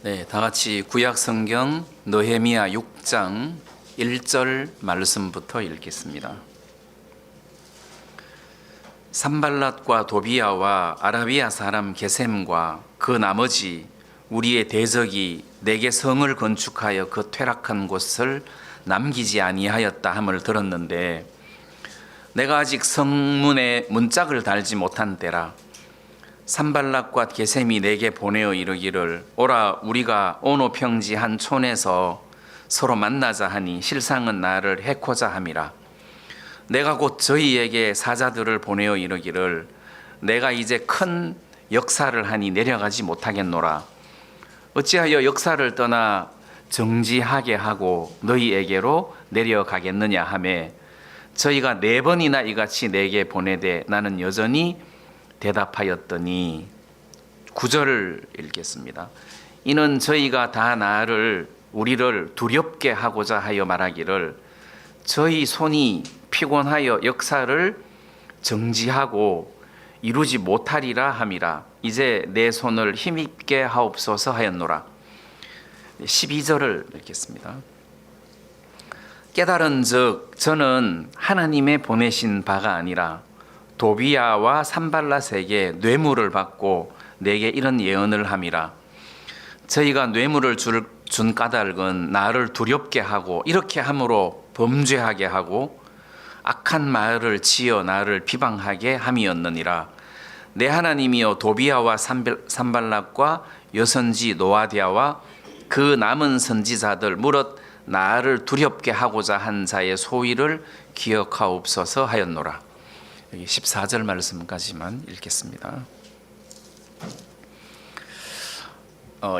네, 다 같이 구약 성경 느헤미야 6장 1절 말씀부터 읽겠습니다. 산발랏과 도비야와 아라비아 사람 게셈과 그 나머지 우리의 대적이 내게 성을 건축하여 그 퇴락한 곳을 남기지 아니하였다 함을 들었는데 내가 아직 성문에 문짝을 달지 못한 때라. 산발락과 게셈이 내게 보내어 이르기를 오라 우리가 오노 평지 한 촌에서 서로 만나자 하니 실상은 나를 해코자 함이라. 내가 곧 저희에게 사자들을 보내어 이르기를 내가 이제 큰 역사를 하니 내려가지 못하겠노라. 어찌하여 역사를 떠나 정지하게 하고 너희에게로 내려가겠느냐 하매 저희가 4번이나 이같이 내게 보내되 나는 여전히 대답하였더니 9절을 읽겠습니다. 이는 저희가 다 우리를 두렵게 하고자 하여 말하기를 저희 손이 피곤하여 역사를 정지하고 이루지 못하리라 함이라. 이제 내 손을 힘있게 하옵소서 하였노라. 12절을 읽겠습니다. 깨달은즉 저는 하나님의 보내신 바가 아니라 도비야와 산발랏에게 뇌물을 받고 내게 이런 예언을 함이라. 저희가 뇌물을 준 까닭은 나를 두렵게 하고 이렇게 함으로 범죄하게 하고 악한 말을 지어 나를 비방하게 함이었느니라. 내 하나님이여 도비야와 산발랏과 여선지 노아디아와 그 남은 선지자들 무릇 나를 두렵게 하고자 한 자의 소위를 기억하옵소서 하였노라. 여기 14절 말씀까지만 읽겠습니다.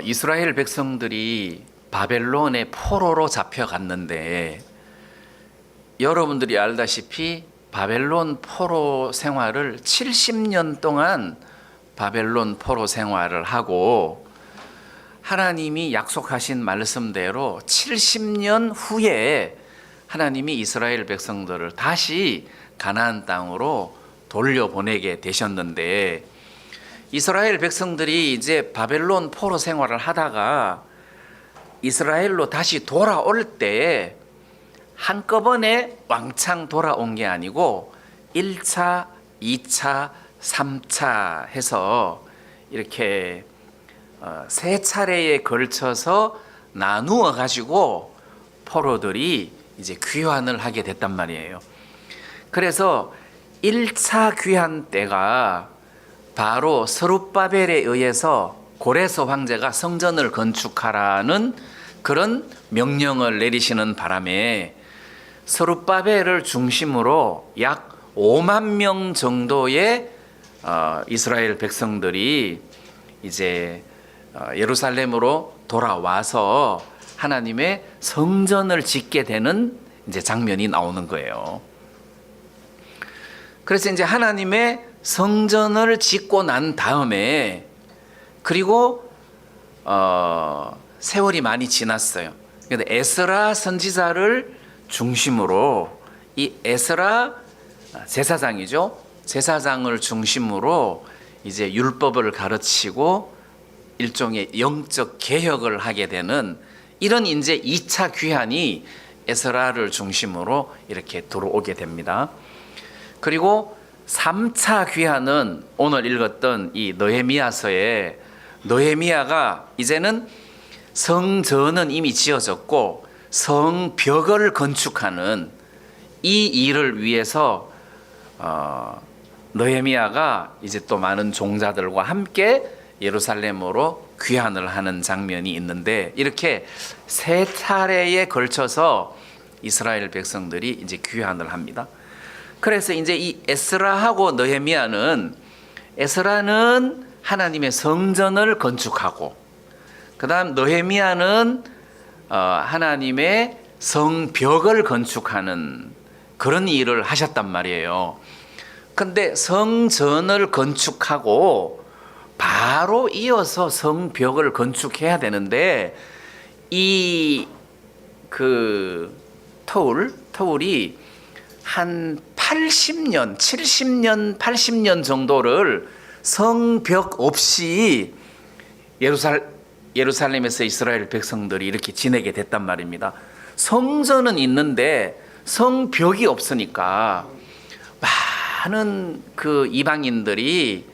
이스라엘 백성들이 바벨론의 포로로 잡혀갔는데 여러분들이 알다시피 바벨론 포로 생활을 70년 동안 바벨론 포로 생활을 하고 하나님이 약속하신 말씀대로 70년 후에 하나님이 이스라엘 백성들을 다시 가나안 땅으로 돌려보내게 되셨는데 이스라엘 백성들이 이제 바벨론 포로 생활을 하다가 이스라엘로 다시 돌아올 때 한꺼번에 왕창 돌아온 게 아니고 1차, 2차, 3차 해서 이렇게 3차례에 걸쳐서 나누어 가지고 포로들이 이제 귀환을 하게 됐단 말이에요. 그래서 1차 귀환 때가 바로 스룹바벨에 의해서 고레스 황제가 성전을 건축하라는 그런 명령을 내리시는 바람에 스룹바벨을 중심으로 약 5만 명 정도의 이스라엘 백성들이 이제 예루살렘으로 돌아와서 하나님의 성전을 짓게 되는 이제 장면이 나오는 거예요. 그래서 이제 하나님의 성전을 짓고 난 다음에 그리고 세월이 많이 지났어요. 그런데 에스라 선지자를 중심으로 이 에스라 제사장이죠. 제사장을 중심으로 이제 율법을 가르치고 일종의 영적 개혁을 하게 되는 이런 이제 2차 귀환이 에스라를 중심으로 이렇게 들어오게 됩니다. 그리고 3차 귀환은 오늘 읽었던 이 느헤미야서에 느헤미야가 이제는 성전은 이미 지어졌고 성벽을 건축하는 이 일을 위해서 느헤미야가 이제 또 많은 종자들과 함께 예루살렘으로 귀환을 하는 장면이 있는데 이렇게 3차례에 걸쳐서 이스라엘 백성들이 이제 귀환을 합니다. 그래서 이제 이 에스라하고 느헤미야는 에스라는 하나님의 성전을 건축하고 그다음 느헤미야는 하나님의 성벽을 건축하는 그런 일을 하셨단 말이에요. 근데 성전을 건축하고 바로 이어서 성벽을 건축해야 되는데 이 터울이 한 80년, 70년, 80년 정도를 성벽 없이 예루살렘에서 이스라엘 백성들이 이렇게 지내게 됐단 말입니다. 성전은 있는데 성벽이 없으니까 많은 그 이방인들이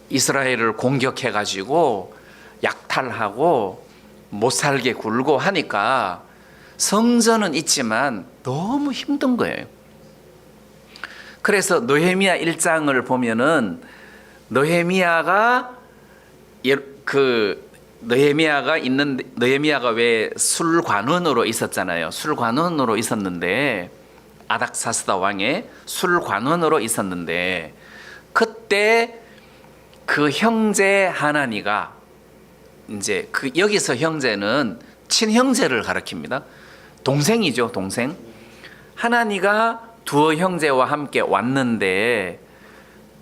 이스라엘을 공격해 가지고 약탈하고 못 살게 굴고 하니까 성전은 있지만 너무 힘든 거예요. 그래서 느헤미야 1장을 보면은 느헤미야가 왜 술관원으로 있었잖아요. 술관원으로 있었는데 아닥사스다 왕의 술관원으로 있었는데 그때 그 형제 하나니가 이제 여기서 형제는 친형제를 가리킵니다. 동생이죠, 동생. 하나니가 두 형제와 함께 왔는데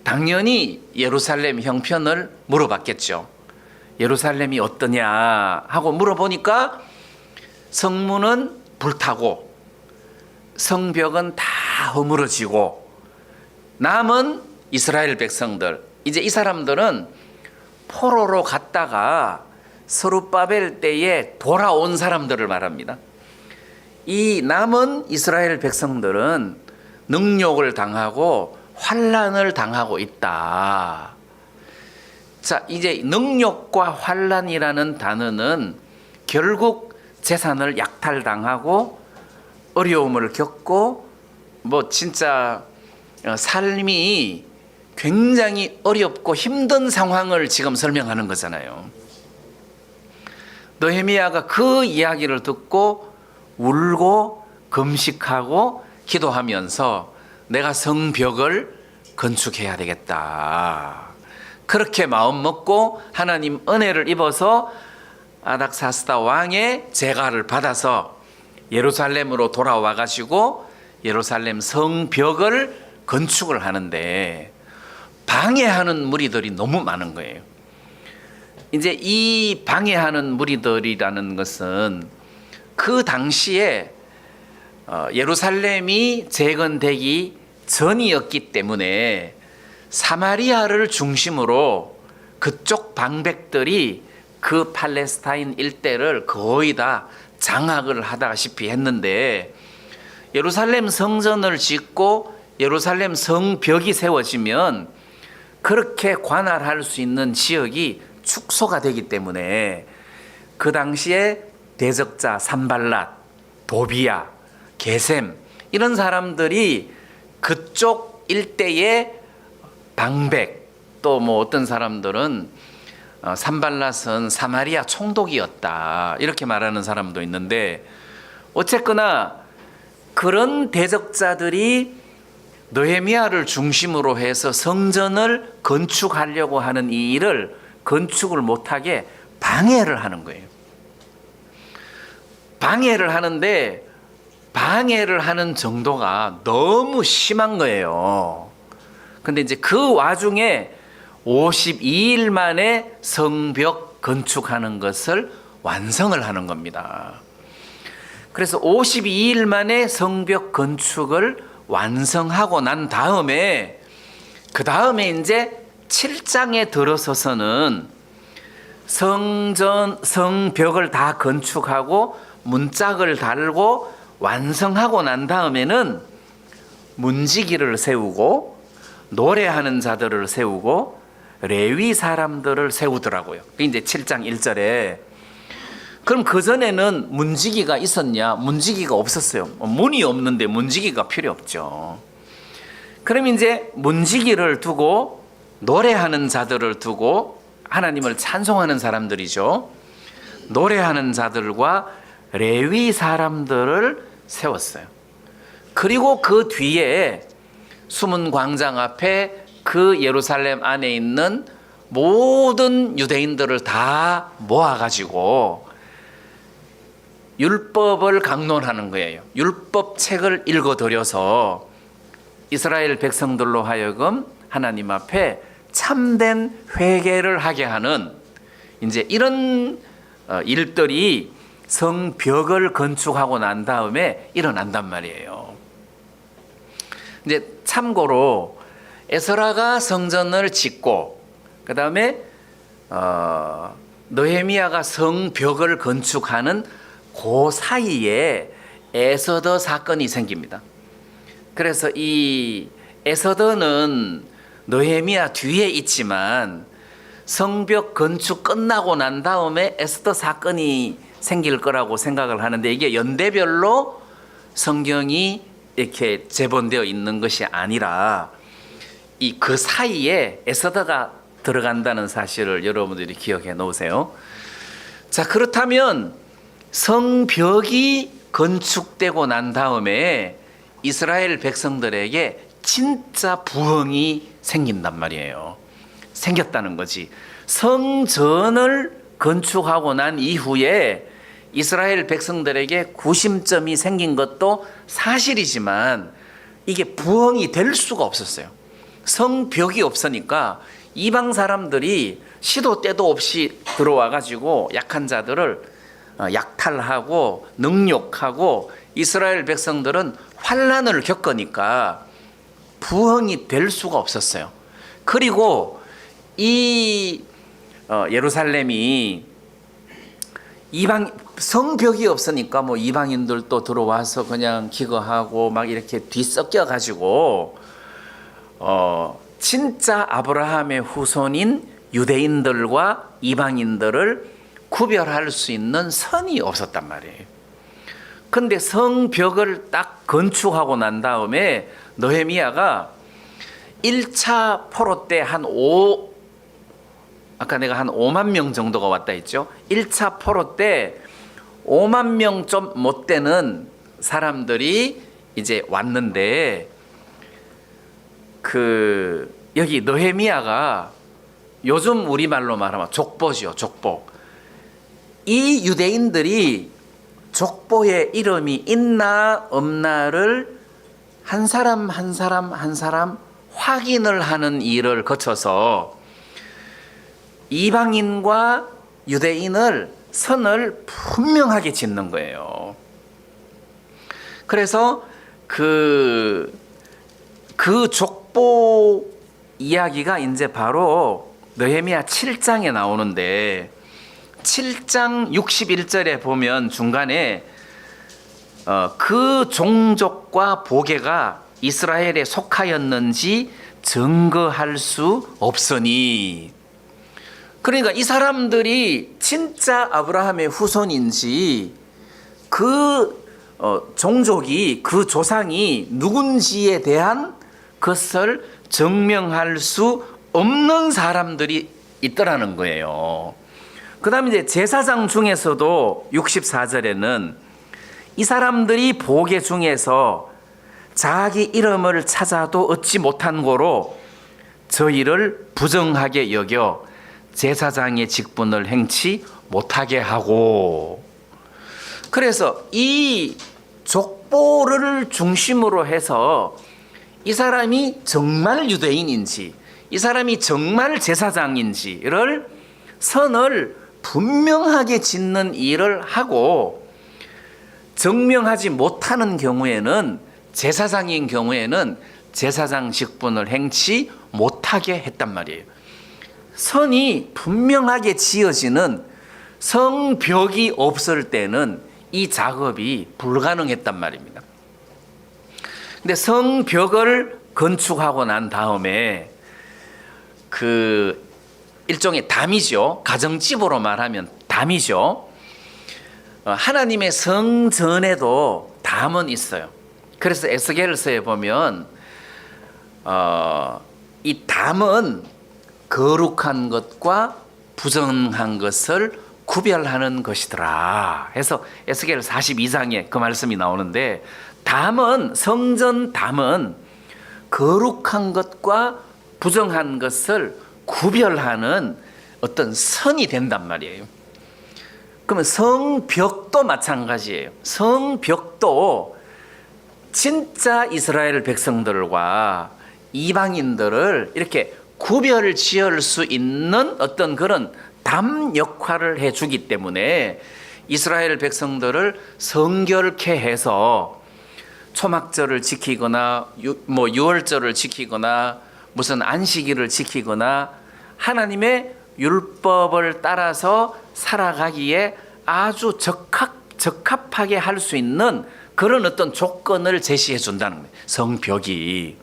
당연히 예루살렘 형편을 물어봤겠죠. 예루살렘이 어떠냐 하고 물어보니까 성문은 불타고 성벽은 다 허물어지고 남은 이스라엘 백성들, 이제 이 사람들은 포로로 갔다가 스룹바벨 때에 돌아온 사람들을 말합니다. 이 남은 이스라엘 백성들은 능욕을 당하고 환난을 당하고 있다. 자, 이제 능욕과 환난이라는 단어는 결국 재산을 약탈당하고 어려움을 겪고 뭐 진짜 삶이 굉장히 어렵고 힘든 상황을 지금 설명하는 거잖아요. 느헤미야가 그 이야기를 듣고 울고 금식하고 기도하면서 내가 성벽을 건축해야 되겠다. 그렇게 마음 먹고 하나님 은혜를 입어서 아닥사스다 왕의 제가를 받아서 예루살렘으로 돌아와 가지고 예루살렘 성벽을 건축을 하는데 방해하는 무리들이 너무 많은 거예요. 이제 이 방해하는 무리들이라는 것은 그 당시에 예루살렘이 재건되기 전이었기 때문에 사마리아를 중심으로 그쪽 방백들이 그 팔레스타인 일대를 거의 다 장악을 하다시피 했는데 예루살렘 성전을 짓고 예루살렘 성벽이 세워지면 그렇게 관할할 수 있는 지역이 축소가 되기 때문에 그 당시에 대적자 산발랏, 도비야, 게셈 이런 사람들이 그쪽 일대의 방백, 또 뭐 어떤 사람들은 산발랏은 사마리아 총독이었다 이렇게 말하는 사람도 있는데 어쨌거나 그런 대적자들이 느헤미야를 중심으로 해서 성전을 건축하려고 하는 이 일을 건축을 못하게 방해를 하는 거예요. 방해를 하는데 방해를 하는 정도가 너무 심한 거예요. 근데 이제 그 와중에 52일 만에 성벽 건축하는 것을 완성을 하는 겁니다. 그래서 52일 만에 성벽 건축을 완성하고 난 다음에 그 다음에 이제 7장에 들어서서는 성벽을 다 건축하고 문짝을 달고 완성하고 난 다음에는 문지기를 세우고 노래하는 자들을 세우고 레위 사람들을 세우더라고요. 이제 7장 1절에 그럼 그전에는 문지기가 있었냐? 문지기가 없었어요. 문이 없는데 문지기가 필요 없죠. 그럼 이제 문지기를 두고 노래하는 자들을 두고 하나님을 찬송하는 사람들이죠. 노래하는 자들과 레위 사람들을 세웠어요. 그리고 그 뒤에 수문 광장 앞에 그 예루살렘 안에 있는 모든 유대인들을 다 모아가지고 율법을 강론하는 거예요. 율법 책을 읽어드려서 이스라엘 백성들로 하여금 하나님 앞에 참된 회개를 하게 하는 이제 이런 일들이 성벽을 건축하고 난 다음에 일어난단 말이에요. 이제 참고로 에스라가 성전을 짓고 그 다음에 느헤미야가 성벽을 건축하는 그 사이에 에서더 사건이 생깁니다. 그래서 이 에서더는 느헤미야 뒤에 있지만 성벽 건축 끝나고 난 다음에 에스더 사건이 생길 거라고 생각을 하는데, 이게 연대별로 성경이 이렇게 제본되어 있는 것이 아니라 이 그 사이에 에스더가 들어간다는 사실을 여러분들이 기억해 놓으세요. 자, 그렇다면 성벽이 건축되고 난 다음에 이스라엘 백성들에게 진짜 부흥이 생긴단 말이에요. 생겼다는 거지. 성전을 건축하고 난 이후에 이스라엘 백성들에게 구심점이 생긴 것도 사실이지만 이게 부흥이 될 수가 없었어요. 성벽이 없으니까 이방 사람들이 시도 때도 없이 들어와 가지고 약한 자들을 약탈하고 능욕하고 이스라엘 백성들은 환난을 겪으니까 부흥이 될 수가 없었어요. 그리고 이 예루살렘이 성벽이 없으니까 뭐 이방인들도 들어와서 그냥 기거하고 막 이렇게 뒤섞여 가지고 진짜 아브라함의 후손인 유대인들과 이방인들을 구별할 수 있는 선이 없었단 말이에요. 근데 성벽을 딱 건축하고 난 다음에 느헤미야가 1차 포로 때 아까 내가 한 5만 명 정도가 왔다 했죠. 1차 포로 때 5만 명 좀 못 되는 사람들이 이제 왔는데, 여기 느헤미야가 요즘 우리말로 말하면 족보죠, 족보. 이 유대인들이 족보에 이름이 있나 없나를 한 사람 한 사람 확인을 하는 일을 거쳐서 이방인과 유대인을 선을 분명하게 짓는 거예요. 그래서 그 족보 이야기가 이제 바로 느헤미야 7장에 나오는데, 7장 61절에 보면 중간에 그 종족과 보게가 이스라엘에 속하였는지 증거할 수 없으니, 그러니까 이 사람들이 진짜 아브라함의 후손인지 그 종족이, 그 조상이 누군지에 대한 것을 증명할 수 없는 사람들이 있더라는 거예요. 그 다음에 이제 제사장 중에서도 64절에는 이 사람들이 보게 중에서 자기 이름을 찾아도 얻지 못한 고로 저희를 부정하게 여겨 제사장의 직분을 행치 못하게 하고, 그래서 이 족보를 중심으로 해서 이 사람이 정말 유대인인지, 이 사람이 정말 제사장인지를 선을 분명하게 짓는 일을 하고, 증명하지 못하는 경우에는, 제사장인 경우에는 제사장 직분을 행치 못하게 했단 말이에요. 선이 분명하게 지어지는 성벽이 없을 때는 이 작업이 불가능했단 말입니다. 근데 성벽을 건축하고 난 다음에 일종의 담이죠. 가정집으로 말하면 담이죠. 하나님의 성전에도 담은 있어요. 그래서 에스겔서에 보면 이 담은 거룩한 것과 부정한 것을 구별하는 것이더라 해서 에스겔 42장에 그 말씀이 나오는데, 담은, 성전 담은 거룩한 것과 부정한 것을 구별하는 어떤 선이 된단 말이에요. 그러면 성벽도 마찬가지예요. 성벽도 진짜 이스라엘 백성들과 이방인들을 이렇게 구별을 지을 수 있는 어떤 그런 담 역할을 해주기 때문에 이스라엘 백성들을 성결케 해서 초막절을 지키거나 유월절을 지키거나 무슨 안식일을 지키거나 하나님의 율법을 따라서 살아가기에 아주 적합하게 할 수 있는 그런 어떤 조건을 제시해 준다는 거예요. 성벽이.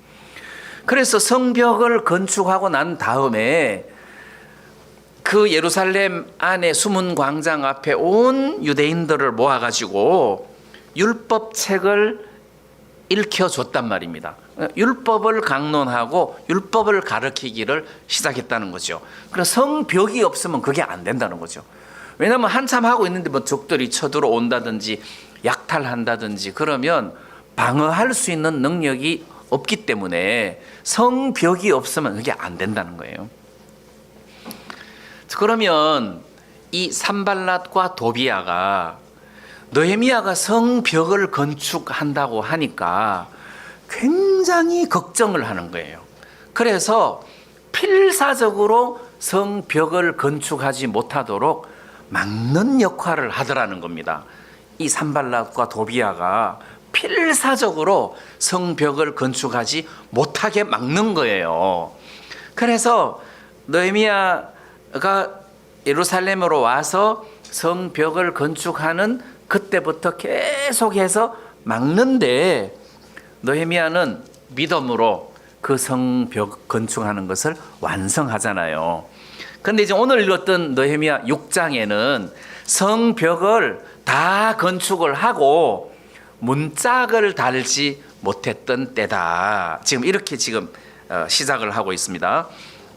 그래서 성벽을 건축하고 난 다음에 그 예루살렘 안에 수문 광장 앞에 온 유대인들을 모아가지고 율법책을 읽혀줬단 말입니다. 율법을 강론하고 율법을 가르치기를 시작했다는 거죠. 그래서 성벽이 없으면 그게 안 된다는 거죠. 왜냐하면 한참 하고 있는데 뭐 적들이 쳐들어온다든지 약탈한다든지 그러면 방어할 수 있는 능력이 없기 때문에 성벽이 없으면 그게 안 된다는 거예요. 그러면 이 산발랏과 도비아가 느헤미야가 성벽을 건축한다고 하니까 굉장히 걱정을 하는 거예요. 그래서 필사적으로 성벽을 건축하지 못하도록 막는 역할을 하더라는 겁니다. 이 산발랏과 도비아가 필사적으로 성벽을 건축하지 못하게 막는 거예요. 그래서 느헤미야가 예루살렘으로 와서 성벽을 건축하는 그때부터 계속해서 막는데 느헤미야는 믿음으로 그 성벽 건축하는 것을 완성하잖아요. 그런데 이제 오늘 읽었던 느헤미야 6장에는 성벽을 다 건축을 하고 문짝을 달지 못했던 때다. 지금 이렇게 시작을 하고 있습니다.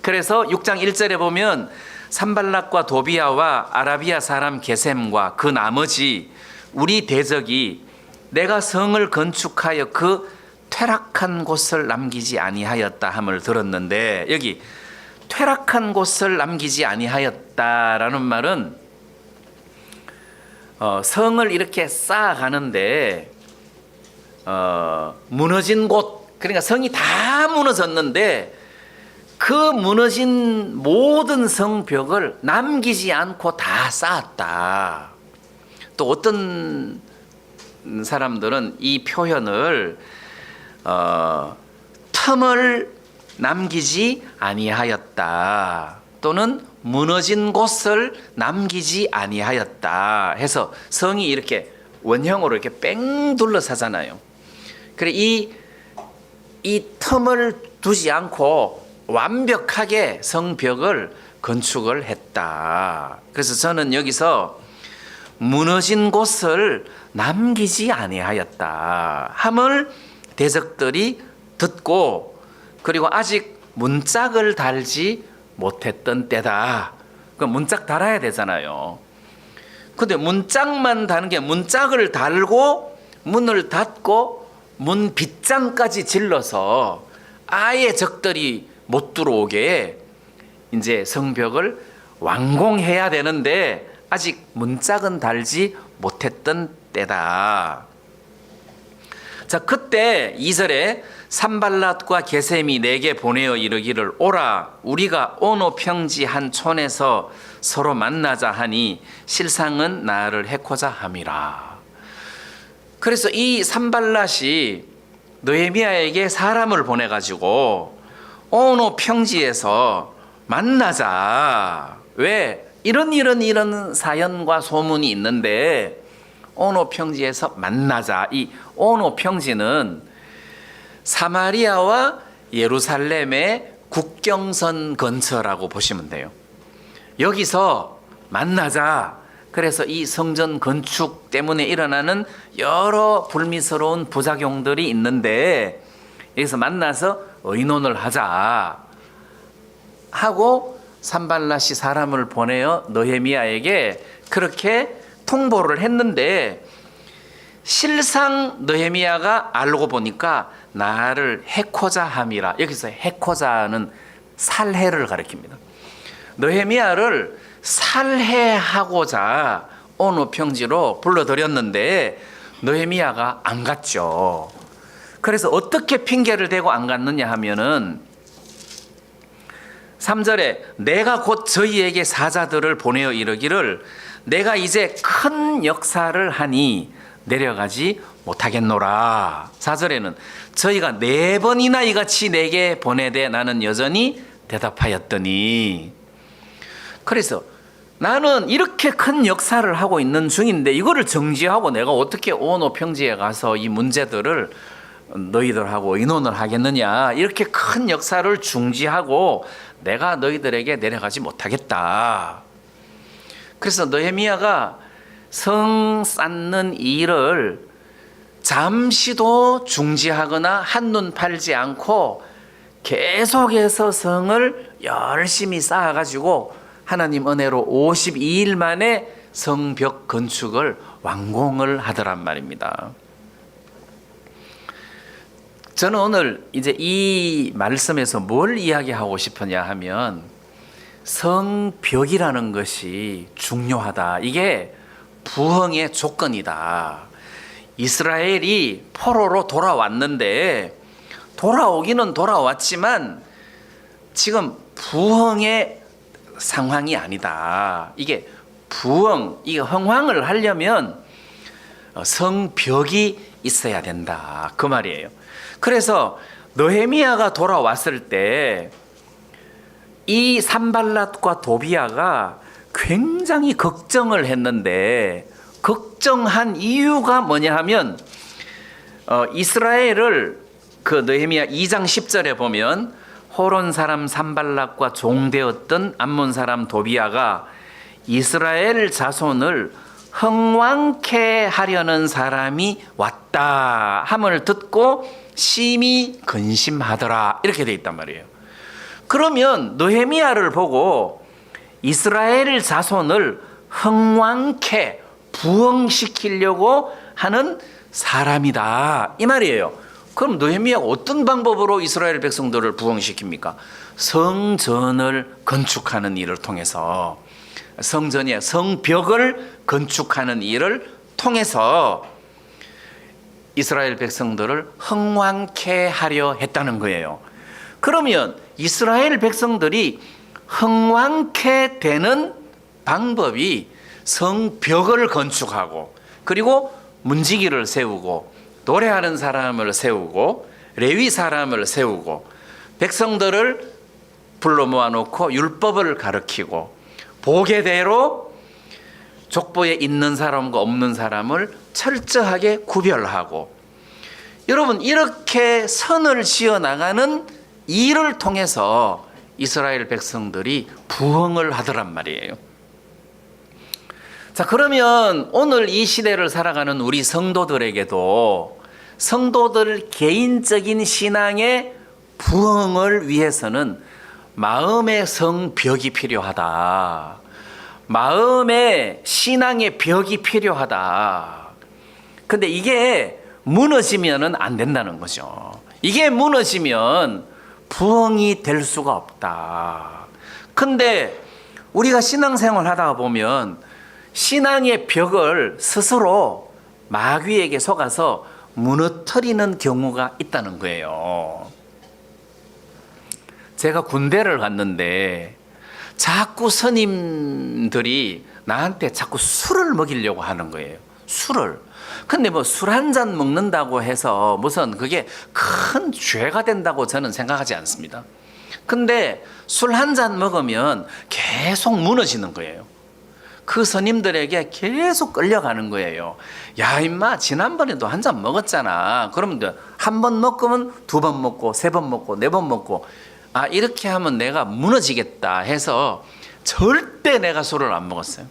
그래서 6장 1절에 보면 산발랏과 도비아와 아라비아 사람 게셈과 그 나머지 우리 대적이 내가 성을 건축하여 그 퇴락한 곳을 남기지 아니하였다 함을 들었는데, 여기 퇴락한 곳을 남기지 아니하였다라는 말은 성을 이렇게 쌓아가는데 무너진 곳, 그러니까 성이 다 무너졌는데 그 무너진 모든 성벽을 남기지 않고 다 쌓았다. 또 어떤 사람들은 이 표현을 틈을 남기지 아니하였다 또는 무너진 곳을 남기지 아니하였다 해서 성이 이렇게 원형으로 이렇게 뺑 둘러싸잖아요. 그래 이 틈을 두지 않고 완벽하게 성벽을 건축을 했다. 그래서 저는 여기서 무너진 곳을 남기지 아니하였다 함을 대적들이 듣고 그리고 아직 문짝을 달지 못했던 때다. 그 문짝 달아야 되잖아요. 근데 문짝만 다는 게 문짝을 달고 문을 닫고 문 빗장까지 질러서 아예 적들이 못 들어오게 이제 성벽을 완공해야 되는데 아직 문짝은 달지 못했던 때다. 자, 그때 2절에 산발랏과 게셈이 내게 보내어 이르기를 오라 우리가 오노 평지 한 촌에서 서로 만나자 하니 실상은 나를 해코자 함이라. 그래서 이 산발랏이 느헤미야에게 사람을 보내가지고 오노 평지에서 만나자. 왜? 이런 사연과 소문이 있는데 오노 평지에서 만나자. 이 오노 평지는 사마리아와 예루살렘의 국경선 근처라고 보시면 돼요. 여기서 만나자. 그래서 이 성전 건축 때문에 일어나는 여러 불미스러운 부작용들이 있는데 여기서 만나서 의논을 하자 하고 산발랏이 사람을 보내어 느헤미야에게 그렇게 통보를 했는데 실상 느헤미야가 알고 보니까 나를 해코자 함이라. 여기서 해코자는 살해를 가리킵니다. 느헤미야를 살해하고자 오노 평지로 불러들였는데 느헤미야가 안 갔죠. 그래서 어떻게 핑계를 대고 안 갔느냐 하면은 3절에 내가 곧 저희에게 사자들을 보내어 이르기를 내가 이제 큰 역사를 하니 내려가지 못하겠노라. 4절에는 저희가 4번이나 이같이 내게 보내되 나는 여전히 대답하였더니. 그래서 나는 이렇게 큰 역사를 하고 있는 중인데 이거를 정지하고 내가 어떻게 오노 평지에 가서 이 문제들을 너희들하고 의논을 하겠느냐. 이렇게 큰 역사를 중지하고 내가 너희들에게 내려가지 못하겠다. 그래서 느헤미야가 성 쌓는 일을 잠시도 중지하거나 한눈 팔지 않고 계속해서 성을 열심히 쌓아가지고 하나님 은혜로 52일 만에 성벽 건축을 완공을 하더란 말입니다. 저는 오늘 이제 이 말씀에서 뭘 이야기하고 싶으냐 하면 성벽이라는 것이 중요하다. 이게 부흥의 조건이다. 이스라엘이 포로로 돌아왔는데 돌아오기는 돌아왔지만 지금 부흥의 상황이 아니다. 이게 부흥, 이게 흥황을 하려면 성벽이 있어야 된다. 그 말이에요. 그래서 느헤미야가 돌아왔을 때 이 산발랏과 도비아가 굉장히 걱정을 했는데 걱정한 이유가 뭐냐 하면 이스라엘을 그 느헤미야 2장 10절에 보면 호론 사람 산발락과 종되었던 암몬 사람 도비아가 이스라엘 자손을 흥왕케 하려는 사람이 왔다 함을 듣고 심히 근심하더라. 이렇게 돼 있단 말이에요. 그러면 느헤미야를 보고 이스라엘 자손을 흥왕케 부흥시키려고 하는 사람이다 이 말이에요. 그럼 느헤미야가 어떤 방법으로 이스라엘 백성들을 부흥시킵니까? 성전을 건축하는 일을 통해서, 성전이야 성벽을 건축하는 일을 통해서 이스라엘 백성들을 흥왕케 하려 했다는 거예요. 그러면 이스라엘 백성들이 흥왕케 되는 방법이 성벽을 건축하고 그리고 문지기를 세우고 노래하는 사람을 세우고 레위 사람을 세우고 백성들을 불러 모아놓고 율법을 가르치고 보게대로 족보에 있는 사람과 없는 사람을 철저하게 구별하고, 여러분 이렇게 선을 지어 나가는 일을 통해서 이스라엘 백성들이 부흥을 하더란 말이에요. 자, 그러면 오늘 이 시대를 살아가는 우리 성도들에게도 성도들 개인적인 신앙의 부흥을 위해서는 마음의 성벽이 필요하다. 마음의 신앙의 벽이 필요하다. 근데 이게 무너지면은 안 된다는 거죠. 이게 무너지면 부흥이 될 수가 없다. 근데 우리가 신앙생활 하다가 보면 신앙의 벽을 스스로 마귀에게 속아서 무너뜨리는 경우가 있다는 거예요. 제가 군대를 갔는데 자꾸 스님들이 나한테 자꾸 술을 먹이려고 하는 거예요. 술을. 근데 뭐 술 한 잔 먹는다고 해서 무슨 그게 큰 죄가 된다고 저는 생각하지 않습니다. 근데 술 한 잔 먹으면 계속 무너지는 거예요. 그 스님들에게 계속 끌려가는 거예요. 야 임마 지난번에도 한 잔 먹었잖아. 그러면 한 번 먹으면 두 번 먹고 세 번 먹고 네 번 먹고, 아 이렇게 하면 내가 무너지겠다 해서 절대 내가 술을 안 먹었어요.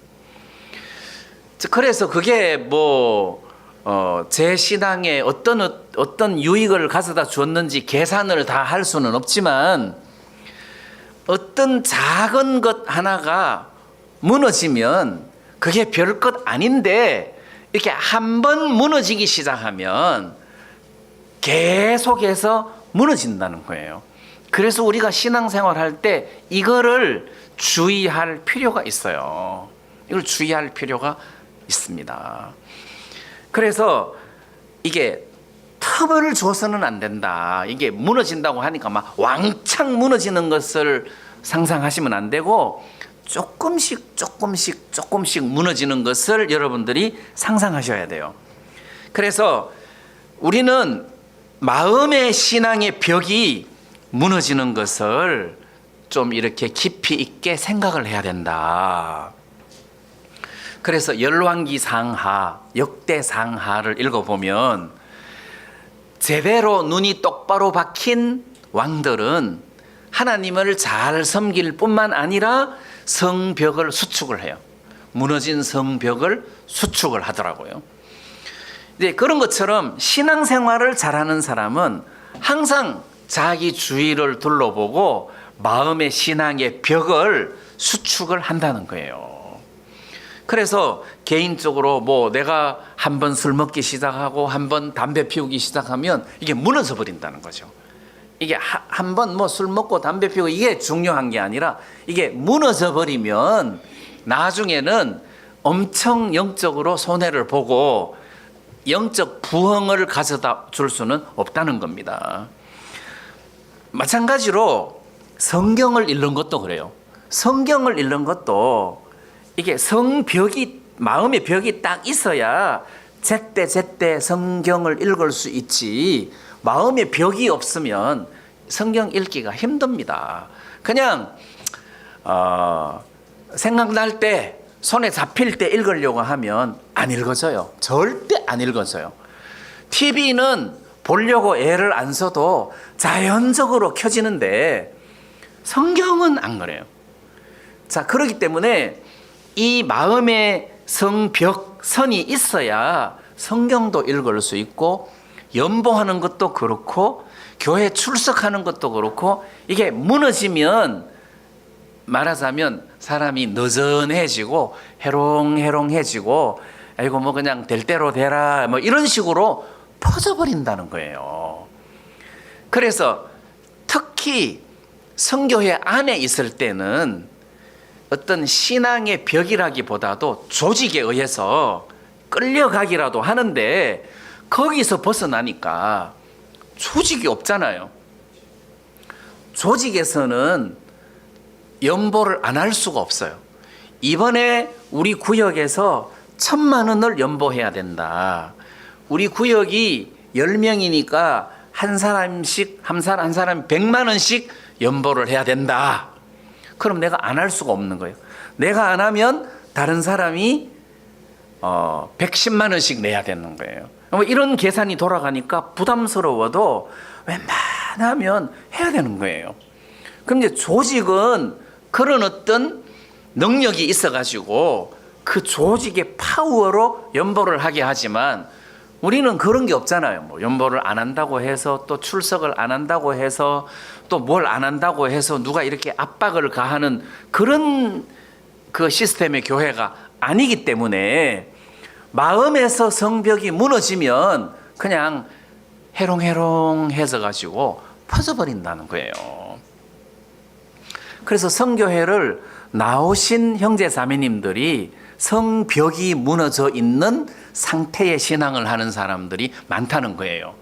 그래서 그게 제 신앙에 어떤 유익을 가져다 주었는지 계산을 다 할 수는 없지만 어떤 작은 것 하나가 무너지면 그게 별것 아닌데 이렇게 한 번 무너지기 시작하면 계속해서 무너진다는 거예요. 그래서 우리가 신앙생활 할 때 이거를 주의할 필요가 있어요. 이걸 주의할 필요가 있습니다. 그래서 이게 틈을 줘서는 안 된다. 이게 무너진다고 하니까 막 왕창 무너지는 것을 상상하시면 안 되고 조금씩 무너지는 것을 여러분들이 상상하셔야 돼요. 그래서 우리는 마음의 신앙의 벽이 무너지는 것을 좀 이렇게 깊이 있게 생각을 해야 된다. 그래서 열왕기 상하, 역대 상하를 읽어보면 제대로 눈이 똑바로 박힌 왕들은 하나님을 잘 섬길 뿐만 아니라 성벽을 수축을 해요. 무너진 성벽을 수축을 하더라고요. 이제 그런 것처럼 신앙생활을 잘하는 사람은 항상 자기 주위를 둘러보고 마음의 신앙의 벽을 수축을 한다는 거예요. 그래서 개인적으로 뭐 내가 한번 술 먹기 시작하고 한번 담배 피우기 시작하면 이게 무너져 버린다는 거죠. 이게 한번 뭐 술 먹고 담배 피우고 이게 중요한 게 아니라 이게 무너져 버리면 나중에는 엄청 영적으로 손해를 보고 영적 부흥을 가져다 줄 수는 없다는 겁니다. 마찬가지로 성경을 읽는 것도 그래요. 성경을 읽는 것도 이게 성벽이, 마음의 벽이 딱 있어야 제때 성경을 읽을 수 있지, 마음의 벽이 없으면 성경 읽기가 힘듭니다. 그냥 생각날 때, 손에 잡힐 때 읽으려고 하면 안 읽어져요. 절대 안 읽어져요. TV는 보려고 애를 안 써도 자연적으로 켜지는데 성경은 안 그래요. 자, 그렇기 때문에 이 마음의 성벽, 선이 있어야 성경도 읽을 수 있고, 연보하는 것도 그렇고, 교회 출석하는 것도 그렇고, 이게 무너지면 말하자면 사람이 느슨해지고 해롱해롱해지고, 아이고 뭐 그냥 될 대로 되라 뭐 이런 식으로 퍼져버린다는 거예요. 그래서 특히 성교회 안에 있을 때는 어떤 신앙의 벽이라기보다도 조직에 의해서 끌려가기라도 하는데, 거기서 벗어나니까 조직이 없잖아요. 조직에서는 연보를 안 할 수가 없어요. 이번에 우리 구역에서 1,000만 원을 연보해야 된다. 우리 구역이 10명이니까 한 사람이 100만 원씩 연보를 해야 된다. 그럼 내가 안 할 수가 없는 거예요. 내가 안 하면 다른 사람이 110만 원씩 내야 되는 거예요. 이런 계산이 돌아가니까 부담스러워도 웬만하면 해야 되는 거예요. 그럼 이제 조직은 그런 어떤 능력이 있어가지고 그 조직의 파워로 연보를 하게 하지만, 우리는 그런 게 없잖아요. 뭐 연보를 안 한다고 해서, 또 출석을 안 한다고 해서, 또 뭘 안 한다고 해서 누가 이렇게 압박을 가하는 그런 그 시스템의 교회가 아니기 때문에, 마음에서 성벽이 무너지면 그냥 해롱해롱해져 가지고 퍼져버린다는 거예요. 그래서 성교회를 나오신 형제 자매님들이 성벽이 무너져 있는 상태의 신앙을 하는 사람들이 많다는 거예요.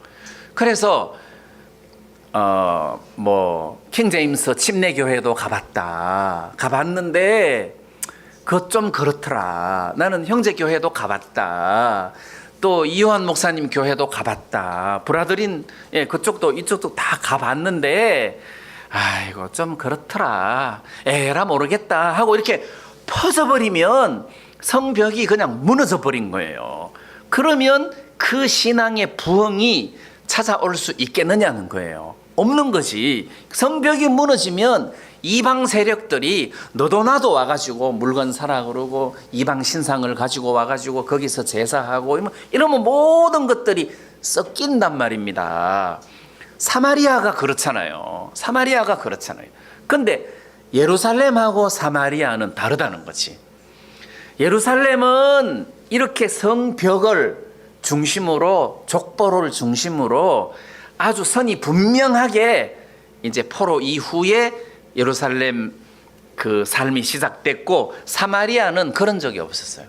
그래서 뭐 킹제임스 침례교회도 가봤는데 그것 좀 그렇더라. 나는 형제교회도 가봤다. 또 이요한 목사님 교회도 가봤다. 브라더린, 그쪽도 이쪽도 다 가봤는데 아이고 좀 그렇더라. 에라 모르겠다 하고 이렇게 퍼져버리면 성벽이 그냥 무너져 버린 거예요. 그러면 그 신앙의 부흥이 찾아올 수 있겠느냐는 거예요. 없는 거지. 성벽이 무너지면 이방 세력들이 너도 나도 와가지고 물건 사라 그러고, 이방 신상을 가지고 와가지고 거기서 제사하고 이러면 모든 것들이 섞인단 말입니다. 사마리아가 그렇잖아요. 근데 예루살렘하고 사마리아는 다르다는 거지. 예루살렘은 이렇게 성벽을 중심으로, 족보를 중심으로 아주 선이 분명하게 이제 포로 이후에 예루살렘 그 삶이 시작됐고, 사마리아는 그런 적이 없었어요.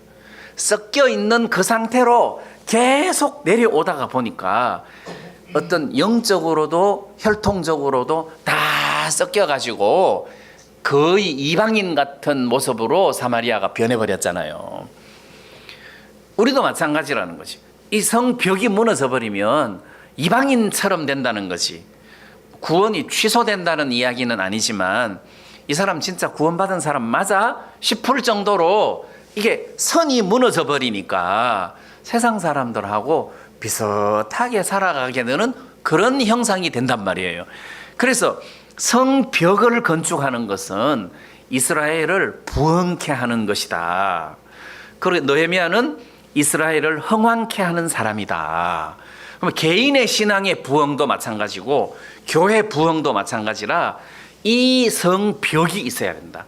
섞여 있는 그 상태로 계속 내려오다가 보니까 어떤 영적으로도 혈통적으로도 다 섞여가지고 거의 이방인 같은 모습으로 사마리아가 변해버렸잖아요. 우리도 마찬가지라는 거지. 이 성벽이 무너져 버리면 이방인처럼 된다는 거지. 구원이 취소된다는 이야기는 아니지만 이 사람 진짜 구원받은 사람 맞아 싶을 정도로 이게 선이 무너져 버리니까 세상 사람들하고 비슷하게 살아가게 되는 그런 형상이 된단 말이에요. 그래서 성벽을 건축하는 것은 이스라엘을 부흥케 하는 것이다. 그리고 느헤미야는 이스라엘을 흥왕케 하는 사람이다. 그럼 개인의 신앙의 부흥도 마찬가지고 교회 부흥도 마찬가지라 이 성벽이 있어야 된다.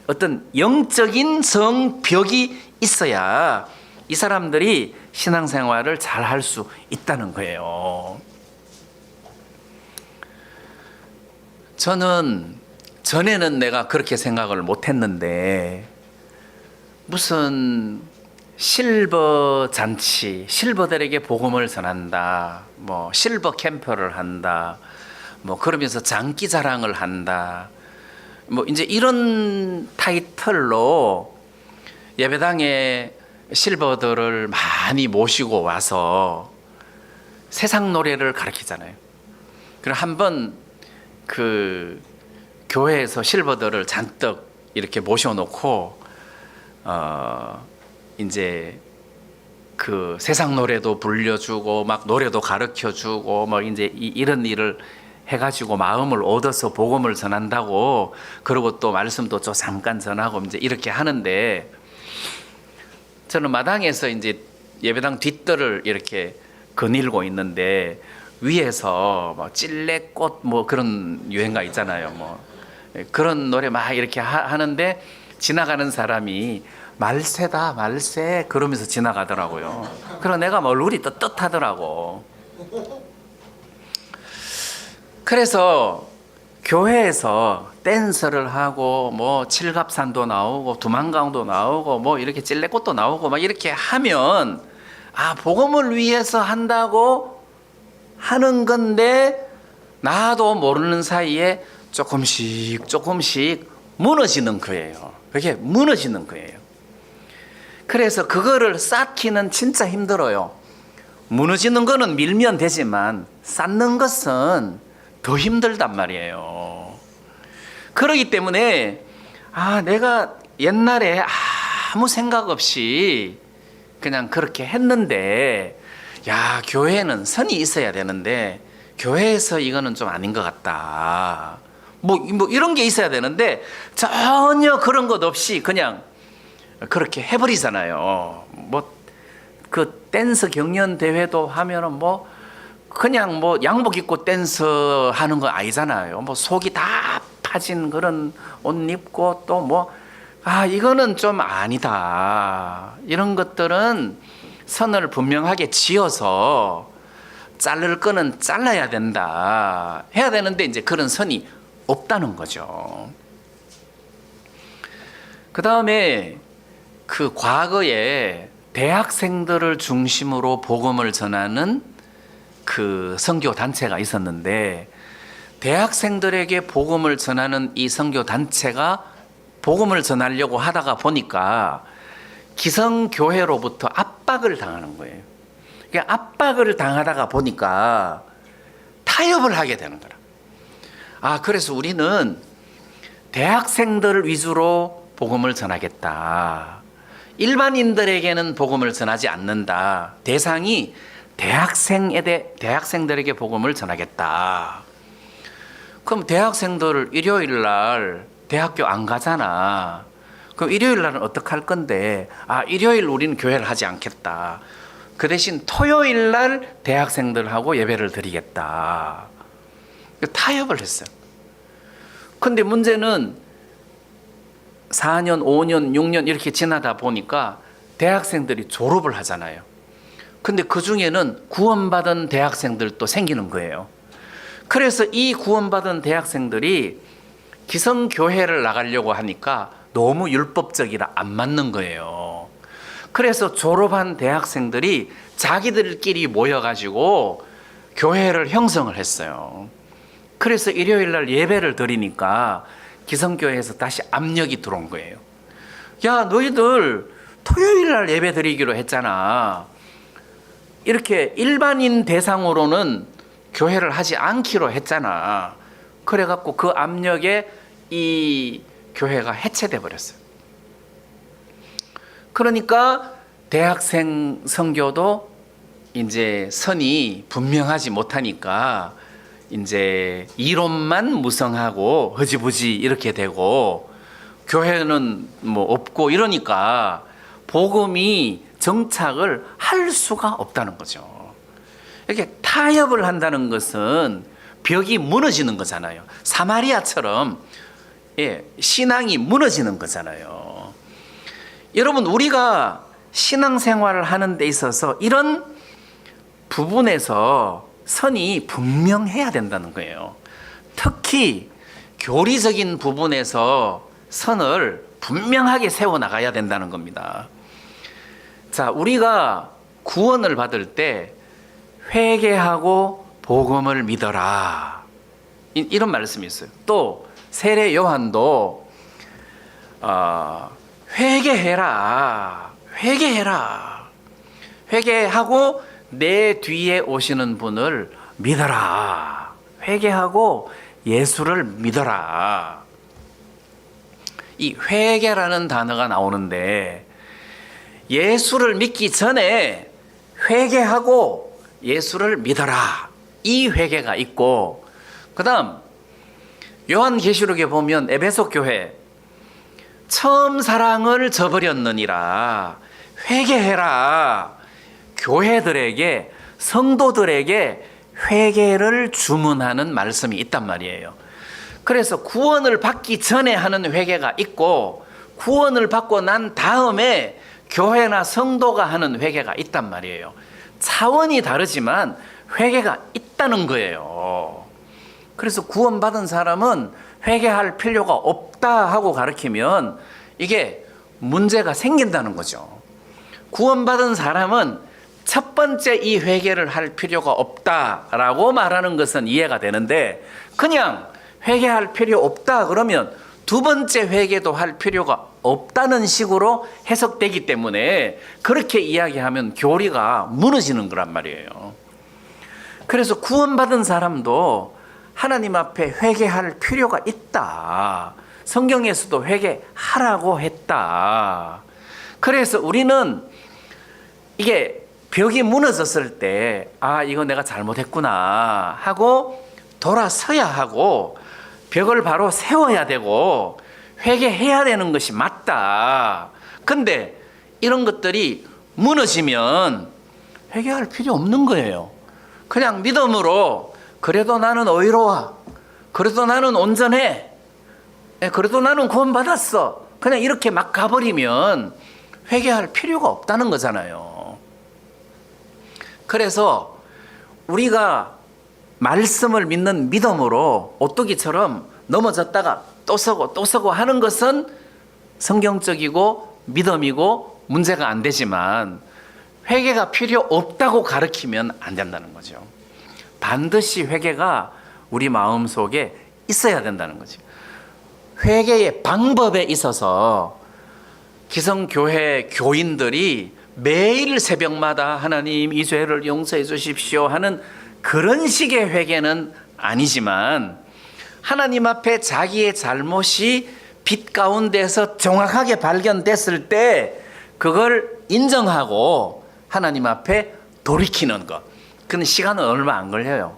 어떤 영적인 성벽이 있어야 이 사람들이 신앙생활을 잘 할 수 있다는 거예요. 저는 전에는 내가 그렇게 생각을 못했는데 무슨 실버 잔치, 실버들에게 복음을 전한다, 뭐 실버 캠프를 한다, 뭐 그러면서 장기 자랑을 한다, 뭐 이제 이런 타이틀로 예배당에 실버들을 많이 모시고 와서 세상 노래를 가르치잖아요. 그리고 한번 그 교회에서 실버들을 잔뜩 이렇게 모셔놓고 이제 그 세상 노래도 불려주고 막 노래도 가르쳐주고 뭐 이제 이런 일을 해가지고 마음을 얻어서 복음을 전한다고, 그리고 또 말씀도 좀 잠깐 전하고 이제 이렇게 하는데, 저는 마당에서 이제 예배당 뒷뜰을 이렇게 거닐고 있는데 위에서 뭐 찔레꽃 뭐 그런 유행가 있잖아요. 뭐 그런 노래 막 이렇게 하는데 지나가는 사람이 말세다 말세 그러면서 지나가더라고요. 그래서 내가 뭐 얼굴이 떳떳하더라고. 그래서 교회에서 댄서를 하고 뭐 칠갑산도 나오고 두만강도 나오고 뭐 이렇게 찔레꽃도 나오고 막 이렇게 하면 아, 복음을 위해서 한다고 하는 건데 나도 모르는 사이에 조금씩 무너지는 거예요. 그게 무너지는 거예요. 그래서 그거를 쌓기는 진짜 힘들어요. 무너지는 거는 밀면 되지만 쌓는 것은 더 힘들단 말이에요. 그러기 때문에 내가 옛날에 아무 생각 없이 그냥 그렇게 했는데, 교회는 선이 있어야 되는데 교회에서 이거는 좀 아닌 것 같다. 뭐 이런 게 있어야 되는데 전혀 그런 것 없이 그냥 그렇게 해버리잖아요. 뭐 그 댄스 경연 대회도 하면은 뭐 그냥 뭐 양복 입고 댄스 하는 거 아니잖아요. 뭐 속이 다 파진 그런 옷 입고 또 뭐 이거는 좀 아니다. 이런 것들은 선을 분명하게 지어서 자를 거는 잘라야 된다. 해야 되는데 이제 그런 선이 없다는 거죠. 그 다음에 그 과거에 대학생들을 중심으로 복음을 전하는 그 선교 단체가 있었는데, 대학생들에게 복음을 전하는 이 선교 단체가 복음을 전하려고 하다가 보니까 기성교회로부터 압박을 당하는 거예요. 그러니까 압박을 당하다가 보니까 타협을 하게 되는 거라. 그래서 우리는 대학생들 위주로 복음을 전하겠다. 일반인들에게는 복음을 전하지 않는다. 대상이 대학생들에게 복음을 전하겠다. 그럼 대학생들 일요일 날 대학교 안 가잖아. 그럼 일요일 날은 어떻게 할 건데? 일요일 우리는 교회를 하지 않겠다. 그 대신 토요일 날 대학생들하고 예배를 드리겠다. 타협을 했어요. 근데 문제는 4년, 5년, 6년 이렇게 지나다 보니까 대학생들이 졸업을 하잖아요. 근데 그 중에는 구원받은 대학생들도 생기는 거예요. 그래서 이 구원받은 대학생들이 기성교회를 나가려고 하니까 너무 율법적이라 안 맞는 거예요. 그래서 졸업한 대학생들이 자기들끼리 모여가지고 교회를 형성을 했어요. 그래서 일요일 날 예배를 드리니까 기성교회에서 다시 압력이 들어온 거예요. 너희들 토요일 날 예배 드리기로 했잖아. 이렇게 일반인 대상으로는 교회를 하지 않기로 했잖아. 그래갖고 그 압력에 이 교회가 해체돼 버렸어요. 그러니까 대학생 선교도 이제 선이 분명하지 못하니까 이제 이론만 무성하고 흐지부지 이렇게 되고 교회는 뭐 없고 이러니까 복음이 정착을 할 수가 없다는 거죠. 이렇게 타협을 한다는 것은 벽이 무너지는 거잖아요. 사마리아처럼 신앙이 무너지는 거잖아요. 여러분, 우리가 신앙생활을 하는 데 있어서 이런 부분에서 선이 분명해야 된다는 거예요. 특히 교리적인 부분에서 선을 분명하게 세워나가야 된다는 겁니다. 자, 우리가 구원을 받을 때 회개하고 복음을 믿어라, 이런 말씀이 있어요. 또 세례 요한도 회개해라, 회개하고 내 뒤에 오시는 분을 믿어라, 회개하고 예수를 믿어라. 이 회개라는 단어가 나오는데 예수를 믿기 전에 회개하고 예수를 믿어라, 이 회개가 있고, 그 다음 요한계시록에 보면 에베소 교회 처음 사랑을 저버렸느니라 회개해라, 교회들에게, 성도들에게 회개를 주문하는 말씀이 있단 말이에요. 그래서 구원을 받기 전에 하는 회개가 있고 구원을 받고 난 다음에 교회나 성도가 하는 회개가 있단 말이에요. 차원이 다르지만 회개가 있다는 거예요. 그래서 구원받은 사람은 회개할 필요가 없다 하고 가르치면 이게 문제가 생긴다는 거죠. 구원받은 사람은 첫 번째 이 회개를 할 필요가 없다라고 말하는 것은 이해가 되는데, 그냥 회개할 필요 없다 그러면 두 번째 회개도 할 필요가 없다는 식으로 해석되기 때문에 그렇게 이야기하면 교리가 무너지는 거란 말이에요. 그래서 구원받은 사람도 하나님 앞에 회개할 필요가 있다. 성경에서도 회개하라고 했다. 그래서 우리는 이게 벽이 무너졌을 때, 이거 내가 잘못했구나 하고 돌아서야 하고 벽을 바로 세워야 되고 회개해야 되는 것이 맞다. 근데 이런 것들이 무너지면 회개할 필요 없는 거예요. 그냥 믿음으로, 그래도 나는 의로워, 그래도 나는 온전해, 그래도 나는 구원받았어, 그냥 이렇게 막 가버리면 회개할 필요가 없다는 거잖아요. 그래서 우리가 말씀을 믿는 믿음으로 오뚜기처럼 넘어졌다가 또 서고 하는 것은 성경적이고 믿음이고 문제가 안 되지만 회개가 필요 없다고 가르치면 안 된다는 거죠. 반드시 회개가 우리 마음속에 있어야 된다는 거죠. 회개의 방법에 있어서 기성교회 교인들이 매일 새벽마다 하나님 이 죄를 용서해 주십시오 하는 그런 식의 회개는 아니지만, 하나님 앞에 자기의 잘못이 빛 가운데서 정확하게 발견됐을 때 그걸 인정하고 하나님 앞에 돌이키는 것, 그건 시간은 얼마 안 걸려요.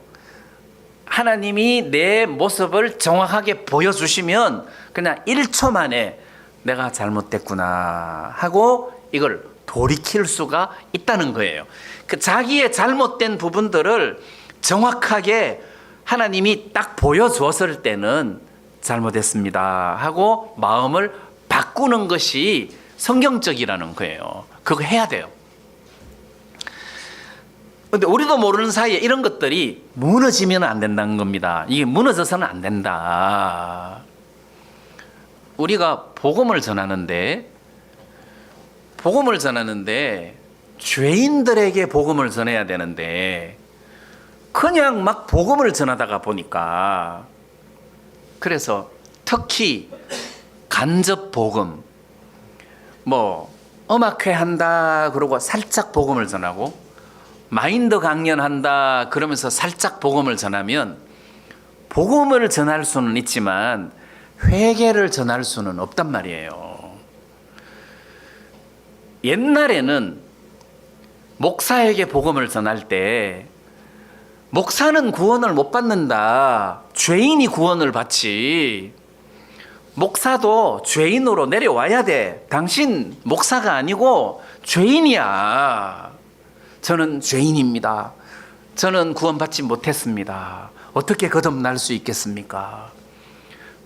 하나님이 내 모습을 정확하게 보여주시면 그냥 1초 만에 내가 잘못됐구나 하고 이걸 돌이킬 수가 있다는 거예요. 그 자기의 잘못된 부분들을 정확하게 하나님이 딱 보여주었을 때는 잘못했습니다 하고 마음을 바꾸는 것이 성경적이라는 거예요. 그거 해야 돼요. 근데 우리도 모르는 사이에 이런 것들이 무너지면 안 된다는 겁니다. 이게 무너져서는 안 된다. 우리가 복음을 전하는데 죄인들에게 복음을 전해야 되는데 그냥 막 복음을 전하다가 보니까, 그래서 특히 간접 복음, 음악회 한다 그러고 살짝 복음을 전하고, 마인드 강연한다 그러면서 살짝 복음을 전하면 복음을 전할 수는 있지만 회개를 전할 수는 없단 말이에요. 옛날에는 목사에게 복음을 전할 때 목사는 구원을 못 받는다. 죄인이 구원을 받지. 목사도 죄인으로 내려와야 돼. 당신 목사가 아니고 죄인이야. 저는 죄인입니다. 저는 구원받지 못했습니다. 어떻게 거듭날 수 있겠습니까?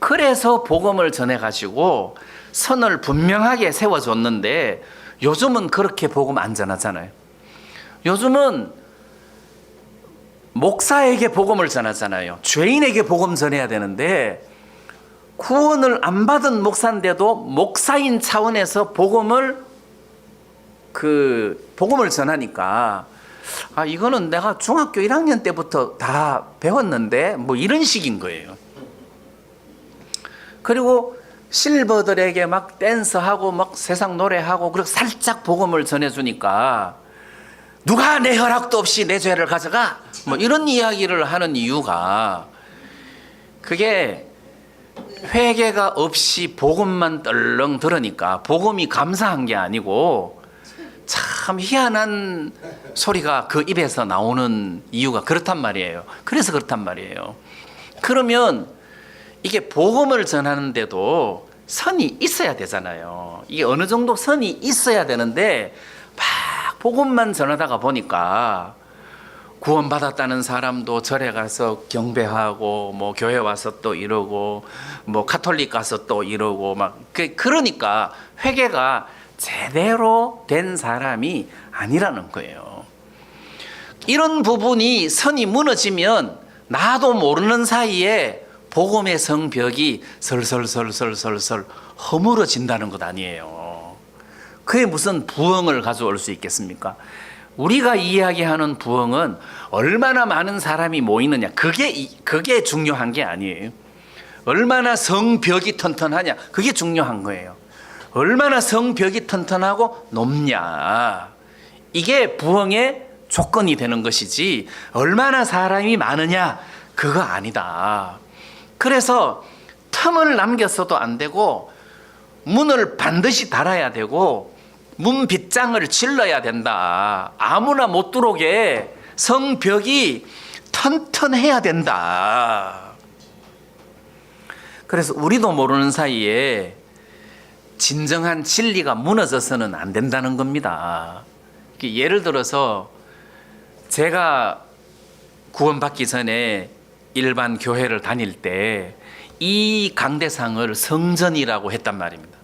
그래서 복음을 전해가지고 선을 분명하게 세워줬는데 요즘은 그렇게 복음 안 전하잖아요. 요즘은 목사에게 복음을 전하잖아요. 죄인에게 복음 전해야 되는데 구원을 안 받은 목사인데도 목사인 차원에서 복음을 전하니까 이거는 내가 중학교 1학년 때부터 다 배웠는데 뭐 이런 식인 거예요. 그리고 실버들에게 막 댄스하고 막 세상 노래하고 그리고 살짝 복음을 전해주니까 누가 내 허락도 없이 내 죄를 가져가? 뭐 이런 이야기를 하는 이유가 그게 회개가 없이 복음만 떨렁 들으니까 복음이 감사한 게 아니고 참 희한한 소리가 그 입에서 나오는 이유가 그렇단 말이에요. 그래서 그렇단 말이에요. 그러면 이게 복음을 전하는데도 선이 있어야 되잖아요. 이게 어느 정도 선이 있어야 되는데 막 복음만 전하다가 보니까 구원받았다는 사람도 절에 가서 경배하고 뭐 교회 와서 또 이러고 뭐 카톨릭 가서 또 이러고 막 그러니까 회개가 제대로 된 사람이 아니라는 거예요. 이런 부분이 선이 무너지면 나도 모르는 사이에 복음의 성벽이 설설설설설설 허물어진다는 것 아니에요. 그게 무슨 부흥을 가져올 수 있겠습니까? 우리가 이야기하는 부흥은 얼마나 많은 사람이 모이느냐 그게 중요한 게 아니에요. 얼마나 성벽이 튼튼하냐 그게 중요한 거예요. 얼마나 성벽이 튼튼하고 높냐 이게 부흥의 조건이 되는 것이지 얼마나 사람이 많으냐 그거 아니다. 그래서 틈을 남겼어도 안 되고 문을 반드시 닫아야 되고 문 빗장을 질러야 된다. 아무나 못 들어오게 성벽이 튼튼해야 된다. 그래서 우리도 모르는 사이에 진정한 진리가 무너져서는 안 된다는 겁니다. 예를 들어서 제가 구원받기 전에 일반 교회를 다닐 때 이 강대상을 성전이라고 했단 말입니다.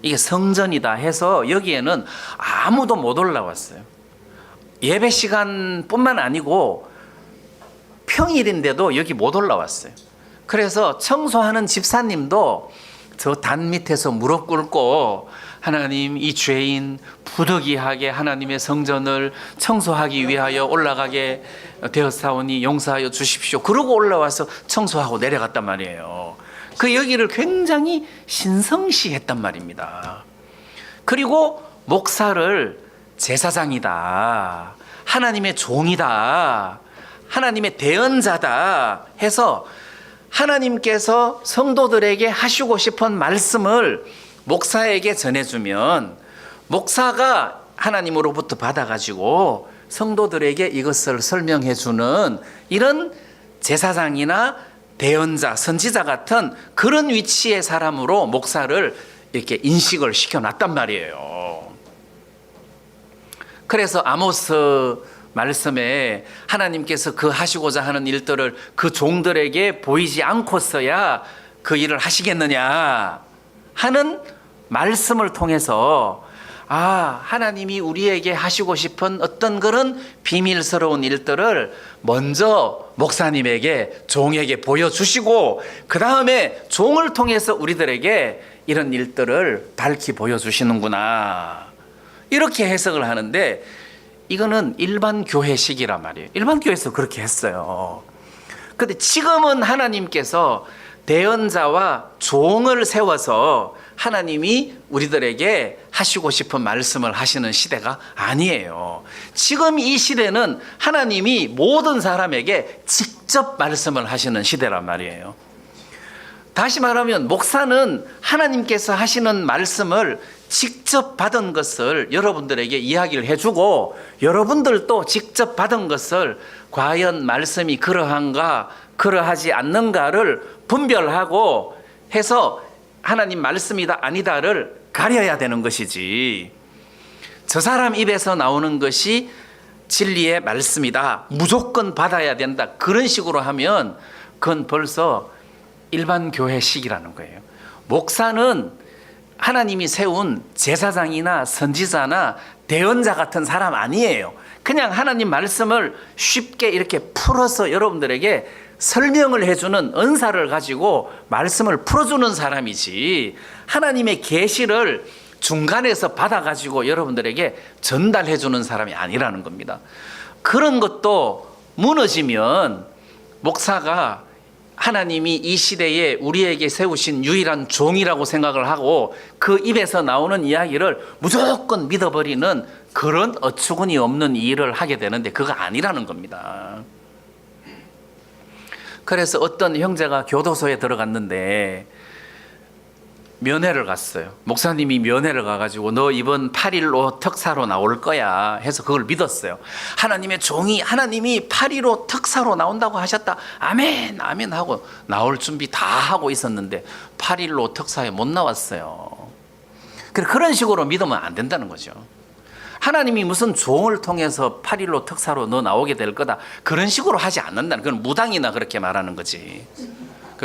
이게 성전이다 해서 여기에는 아무도 못 올라왔어요. 예배 시간뿐만 아니고 평일인데도 여기 못 올라왔어요. 그래서 청소하는 집사님도 저 단 밑에서 무릎 꿇고 하나님 이 죄인 부득이하게 하나님의 성전을 청소하기 위하여 올라가게 되었사오니 용서하여 주십시오. 그러고 올라와서 청소하고 내려갔단 말이에요. 그 여기를 굉장히 신성시했단 말입니다. 그리고 목사를 제사장이다, 하나님의 종이다, 하나님의 대언자다 해서 하나님께서 성도들에게 하시고 싶은 말씀을 목사에게 전해주면 목사가 하나님으로부터 받아가지고 성도들에게 이것을 설명해주는 이런 제사장이나 대언자, 선지자 같은 그런 위치의 사람으로 목사를 이렇게 인식을 시켜놨단 말이에요. 그래서 아모스 말씀에 하나님께서 그 하시고자 하는 일들을 그 종들에게 보이지 않고서야 그 일을 하시겠느냐 하는 말씀을 통해서 하나님이 우리에게 하시고 싶은 어떤 그런 비밀스러운 일들을 먼저 목사님에게 종에게 보여주시고 그 다음에 종을 통해서 우리들에게 이런 일들을 밝히 보여주시는구나 이렇게 해석을 하는데 이거는 일반 교회식이란 말이에요. 일반 교회에서 그렇게 했어요. 그런데 지금은 하나님께서 대언자와 종을 세워서 하나님이 우리들에게 하시고 싶은 말씀을 하시는 시대가 아니에요. 지금 이 시대는 하나님이 모든 사람에게 직접 말씀을 하시는 시대란 말이에요. 다시 말하면 목사는 하나님께서 하시는 말씀을 직접 받은 것을 여러분들에게 이야기를 해주고, 여러분들도 직접 받은 것을 과연 말씀이 그러한가 그러하지 않는가를 분별하고 해서 하나님 말씀이다 아니다를 가려야 되는 것이지, 저 사람 입에서 나오는 것이 진리의 말씀이다, 무조건 받아야 된다, 그런 식으로 하면 그건 벌써 일반 교회식이라는 거예요. 목사는 하나님이 세운 제사장이나 선지자나 대언자 같은 사람 아니에요. 그냥 하나님 말씀을 쉽게 이렇게 풀어서 여러분들에게 설명을 해주는 은사를 가지고 말씀을 풀어주는 사람이지, 하나님의 계시를 중간에서 받아가지고 여러분들에게 전달해주는 사람이 아니라는 겁니다. 그런 것도 무너지면 목사가 하나님이 이 시대에 우리에게 세우신 유일한 종이라고 생각을 하고 그 입에서 나오는 이야기를 무조건 믿어버리는 그런 어처구니 없는 일을 하게 되는데, 그거 아니라는 겁니다. 그래서 어떤 형제가 교도소에 들어갔는데 면회를 갔어요. 목사님이 면회를 가가지고 너 이번 8.15 특사로 나올 거야 해서 그걸 믿었어요. 하나님의 종이, 하나님이 8.15 특사로 나온다고 하셨다, 아멘 아멘 하고 나올 준비 다 하고 있었는데 8.15 특사에 못 나왔어요. 그런 식으로 믿으면 안 된다는 거죠. 하나님이 무슨 종을 통해서 8.15 특사로 너 나오게 될 거다, 그런 식으로 하지 않는다는, 그건 무당이나 그렇게 말하는 거지,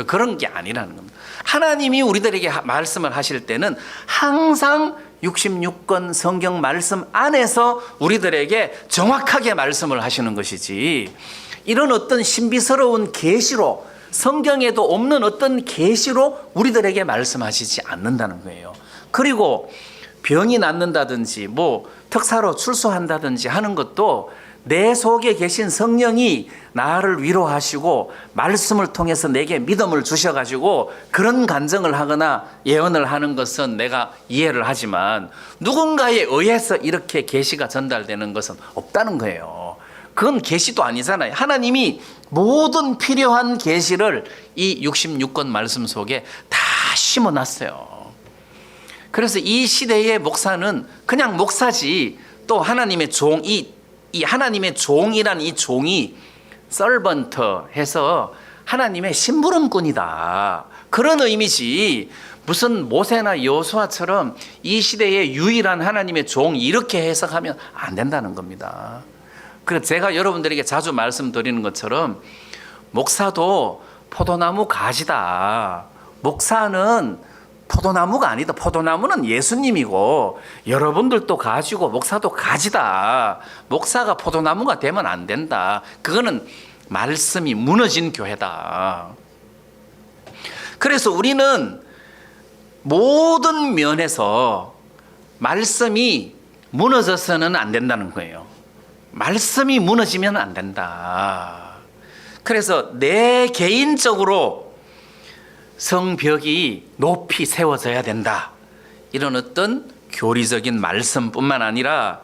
그런 게 아니라는 겁니다. 하나님이 우리들에게 말씀을 하실 때는 항상 66권 성경 말씀 안에서 우리들에게 정확하게 말씀을 하시는 것이지, 이런 어떤 신비스러운 계시로, 성경에도 없는 어떤 계시로 우리들에게 말씀하시지 않는다는 거예요. 그리고 병이 낫는다든지 뭐 특사로 출소한다든지 하는 것도 내 속에 계신 성령이 나를 위로하시고 말씀을 통해서 내게 믿음을 주셔가지고 그런 간증을 하거나 예언을 하는 것은 내가 이해를 하지만, 누군가에 의해서 이렇게 계시가 전달되는 것은 없다는 거예요. 그건 계시도 아니잖아요. 하나님이 모든 필요한 계시를 이 66권 말씀 속에 다 심어놨어요. 그래서 이 시대의 목사는 그냥 목사지, 또 하나님의 종, 이 하나님의 종이란 이 종이 서번트 해서 하나님의 심부름꾼이다, 그런 의미지, 무슨 모세나 여호수아처럼 이 시대의 유일한 하나님의 종 이렇게 해석하면 안 된다는 겁니다. 그래서 제가 여러분들에게 자주 말씀드리는 것처럼 목사도 포도나무 가지다. 목사는 포도나무가 아니다. 포도나무는 예수님이고 여러분들도 가지고 목사도 가지다. 목사가 포도나무가 되면 안 된다. 그거는 말씀이 무너진 교회다. 그래서 우리는 모든 면에서 말씀이 무너져서는 안 된다는 거예요. 말씀이 무너지면 안 된다. 그래서 내 개인적으로 성벽이 높이 세워져야 된다. 이런 어떤 교리적인 말씀뿐만 아니라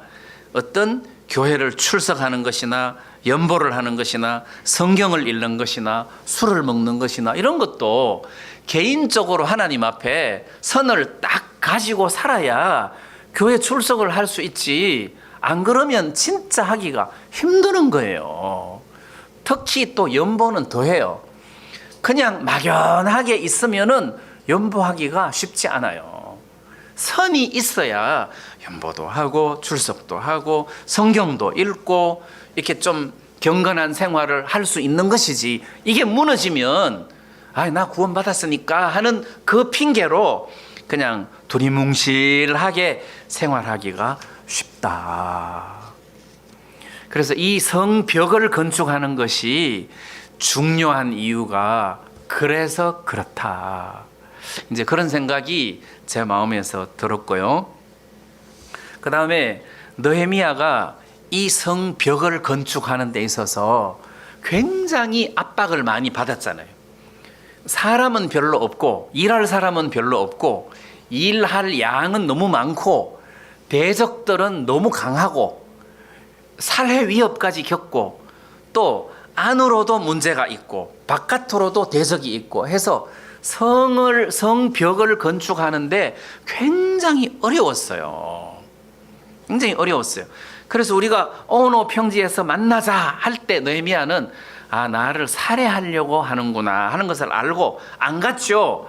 어떤 교회를 출석하는 것이나 연보를 하는 것이나 성경을 읽는 것이나 술을 먹는 것이나 이런 것도 개인적으로 하나님 앞에 선을 딱 가지고 살아야 교회 출석을 할 수 있지, 안 그러면 진짜 하기가 힘드는 거예요. 특히 또 연보는 더해요. 그냥 막연하게 있으면은 연보하기가 쉽지 않아요. 선이 있어야 연보도 하고 출석도 하고 성경도 읽고 이렇게 좀 경건한 생활을 할 수 있는 것이지, 이게 무너지면 나 구원받았으니까 하는 그 핑계로 그냥 두리뭉실하게 생활하기가 쉽다. 그래서 이 성벽을 건축하는 것이 중요한 이유가 그래서 그렇다. 이제 그런 생각이 제 마음에서 들었고요. 그 다음에 느헤미야가 이 성벽을 건축하는 데 있어서 굉장히 압박을 많이 받았잖아요. 사람은 별로 없고 일할 사람은 별로 없고 일할 양은 너무 많고 대적들은 너무 강하고 살해 위협까지 겪고 또 안으로도 문제가 있고 바깥으로도 대적이 있고 해서 성벽을 건축하는데 굉장히 어려웠어요. 굉장히 어려웠어요. 그래서 우리가 어느 평지에서 만나자 할 때 느헤미야는 나를 살해하려고 하는구나 하는 것을 알고 안 갔죠.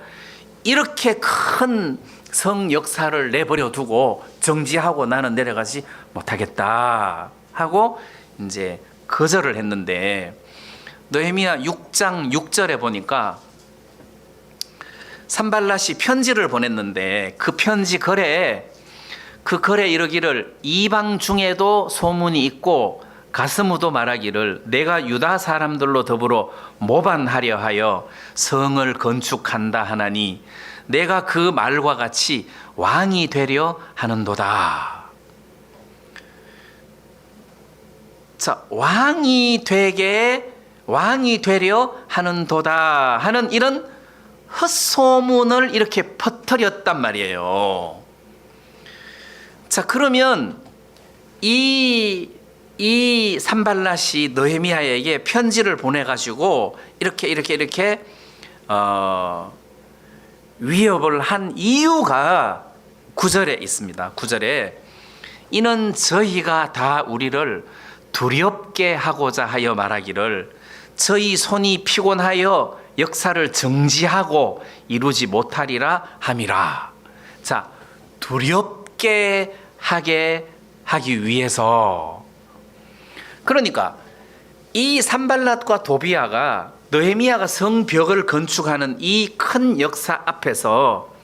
이렇게 큰 성 역사를 내버려 두고 정지하고 나는 내려가지 못하겠다 하고 이제 거절을 했는데, 느헤미야 6장 6절에 보니까 산발랏이 편지를 보냈는데 그 편지 거래에 이르기를 이방 중에도 소문이 있고 가스무도 말하기를 내가 유다 사람들로 더불어 모반하려 하여 성을 건축한다 하나니 내가 그 말과 같이 왕이 되려 하는도다. 자, 왕이 되려 하는도다 하는 이런 헛소문을 이렇게 퍼뜨렸단 말이에요. 자, 그러면 이 산발랏이 느헤미야에게 편지를 보내가지고 이렇게 위협을 한 이유가 9절에 있습니다. 9절에 이는 저희가 다 우리를 두렵게 하고자 하여 말하기를 저희 손이 피곤하여 역사를 정지하고 이루지 못하리라 함이라. 자, 두렵게 하기 위해서. 그러니까 이 산발랏과 도비아가 느헤미야가 성벽을 건축하는 이 큰 역사 앞에서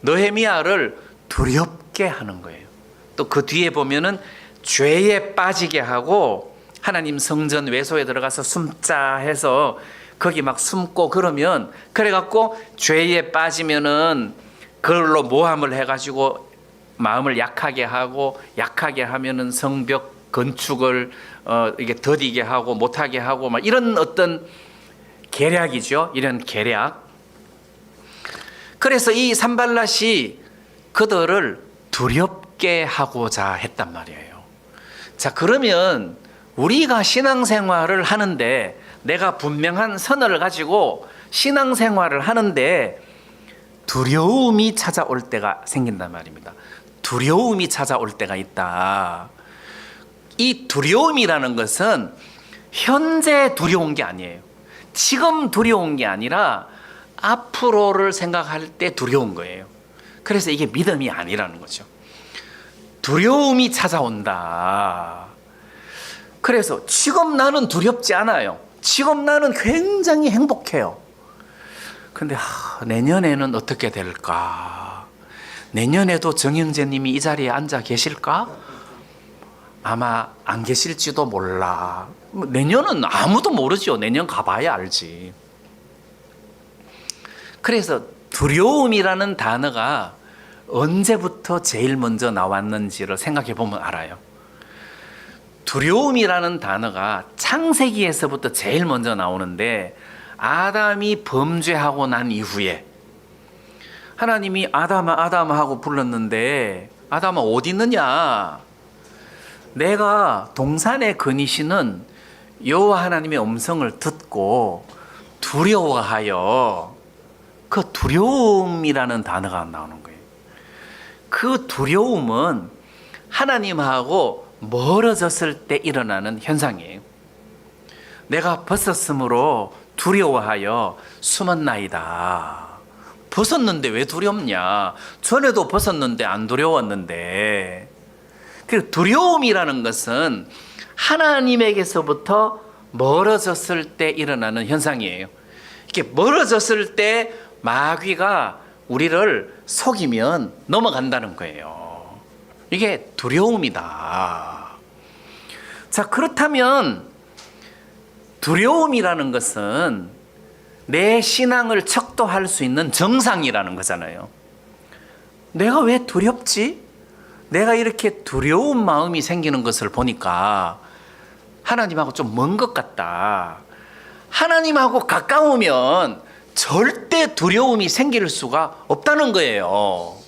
느헤미야를 두렵게 하는 거예요. 또 그 뒤에 보면은 죄에 빠지게 하고 하나님 성전 외소에 들어가서 숨자 해서 거기 막 숨고 그러면, 그래갖고 죄에 빠지면은 그걸로 모함을 해가지고 마음을 약하게 하면은 성벽 건축을 이게 더디게 하고 못하게 하고 막 이런 어떤 계략이죠. 이런 계략. 그래서 이 산발랏이 그들을 두렵게 하고자 했단 말이에요. 자, 그러면 우리가 신앙생활을 하는데, 내가 분명한 선을 가지고 신앙생활을 하는데 두려움이 찾아올 때가 생긴단 말입니다. 두려움이 찾아올 때가 있다. 이 두려움이라는 것은 현재 두려운 게 아니에요. 지금 두려운 게 아니라 앞으로를 생각할 때 두려운 거예요. 그래서 이게 믿음이 아니라는 거죠. 두려움이 찾아온다. 그래서 지금 나는 두렵지 않아요. 지금 나는 굉장히 행복해요. 근데 내년에는 어떻게 될까? 내년에도 정영재님이 이 자리에 앉아 계실까? 아마 안 계실지도 몰라. 내년은 아무도 모르죠. 내년 가봐야 알지. 그래서 두려움이라는 단어가 언제부터 제일 먼저 나왔는지를 생각해 보면 알아요. 두려움이라는 단어가 창세기에서부터 제일 먼저 나오는데, 아담이 범죄하고 난 이후에 하나님이 아담아 하고 불렀는데, 아담아 어디 있느냐? 내가 동산에 거니시는 여호와 하나님의 음성을 듣고 두려워하여, 그 두려움이라는 단어가 나오는 거예요. 그 두려움은 하나님하고 멀어졌을 때 일어나는 현상이에요. 내가 벗었으므로 두려워하여 숨었나이다. 벗었는데 왜 두렵냐? 전에도 벗었는데 안 두려웠는데. 그 두려움이라는 것은 하나님에게서부터 멀어졌을 때 일어나는 현상이에요. 이렇게 멀어졌을 때 마귀가 우리를 속이면 넘어간다는 거예요. 이게 두려움이다. 자, 그렇다면 두려움이라는 것은 내 신앙을 척도할 수 있는 정상이라는 거잖아요. 내가 왜 두렵지? 내가 이렇게 두려운 마음이 생기는 것을 보니까 하나님하고 좀 먼 것 같다. 하나님하고 가까우면 절대 두려움이 생길 수가 없다는 거예요.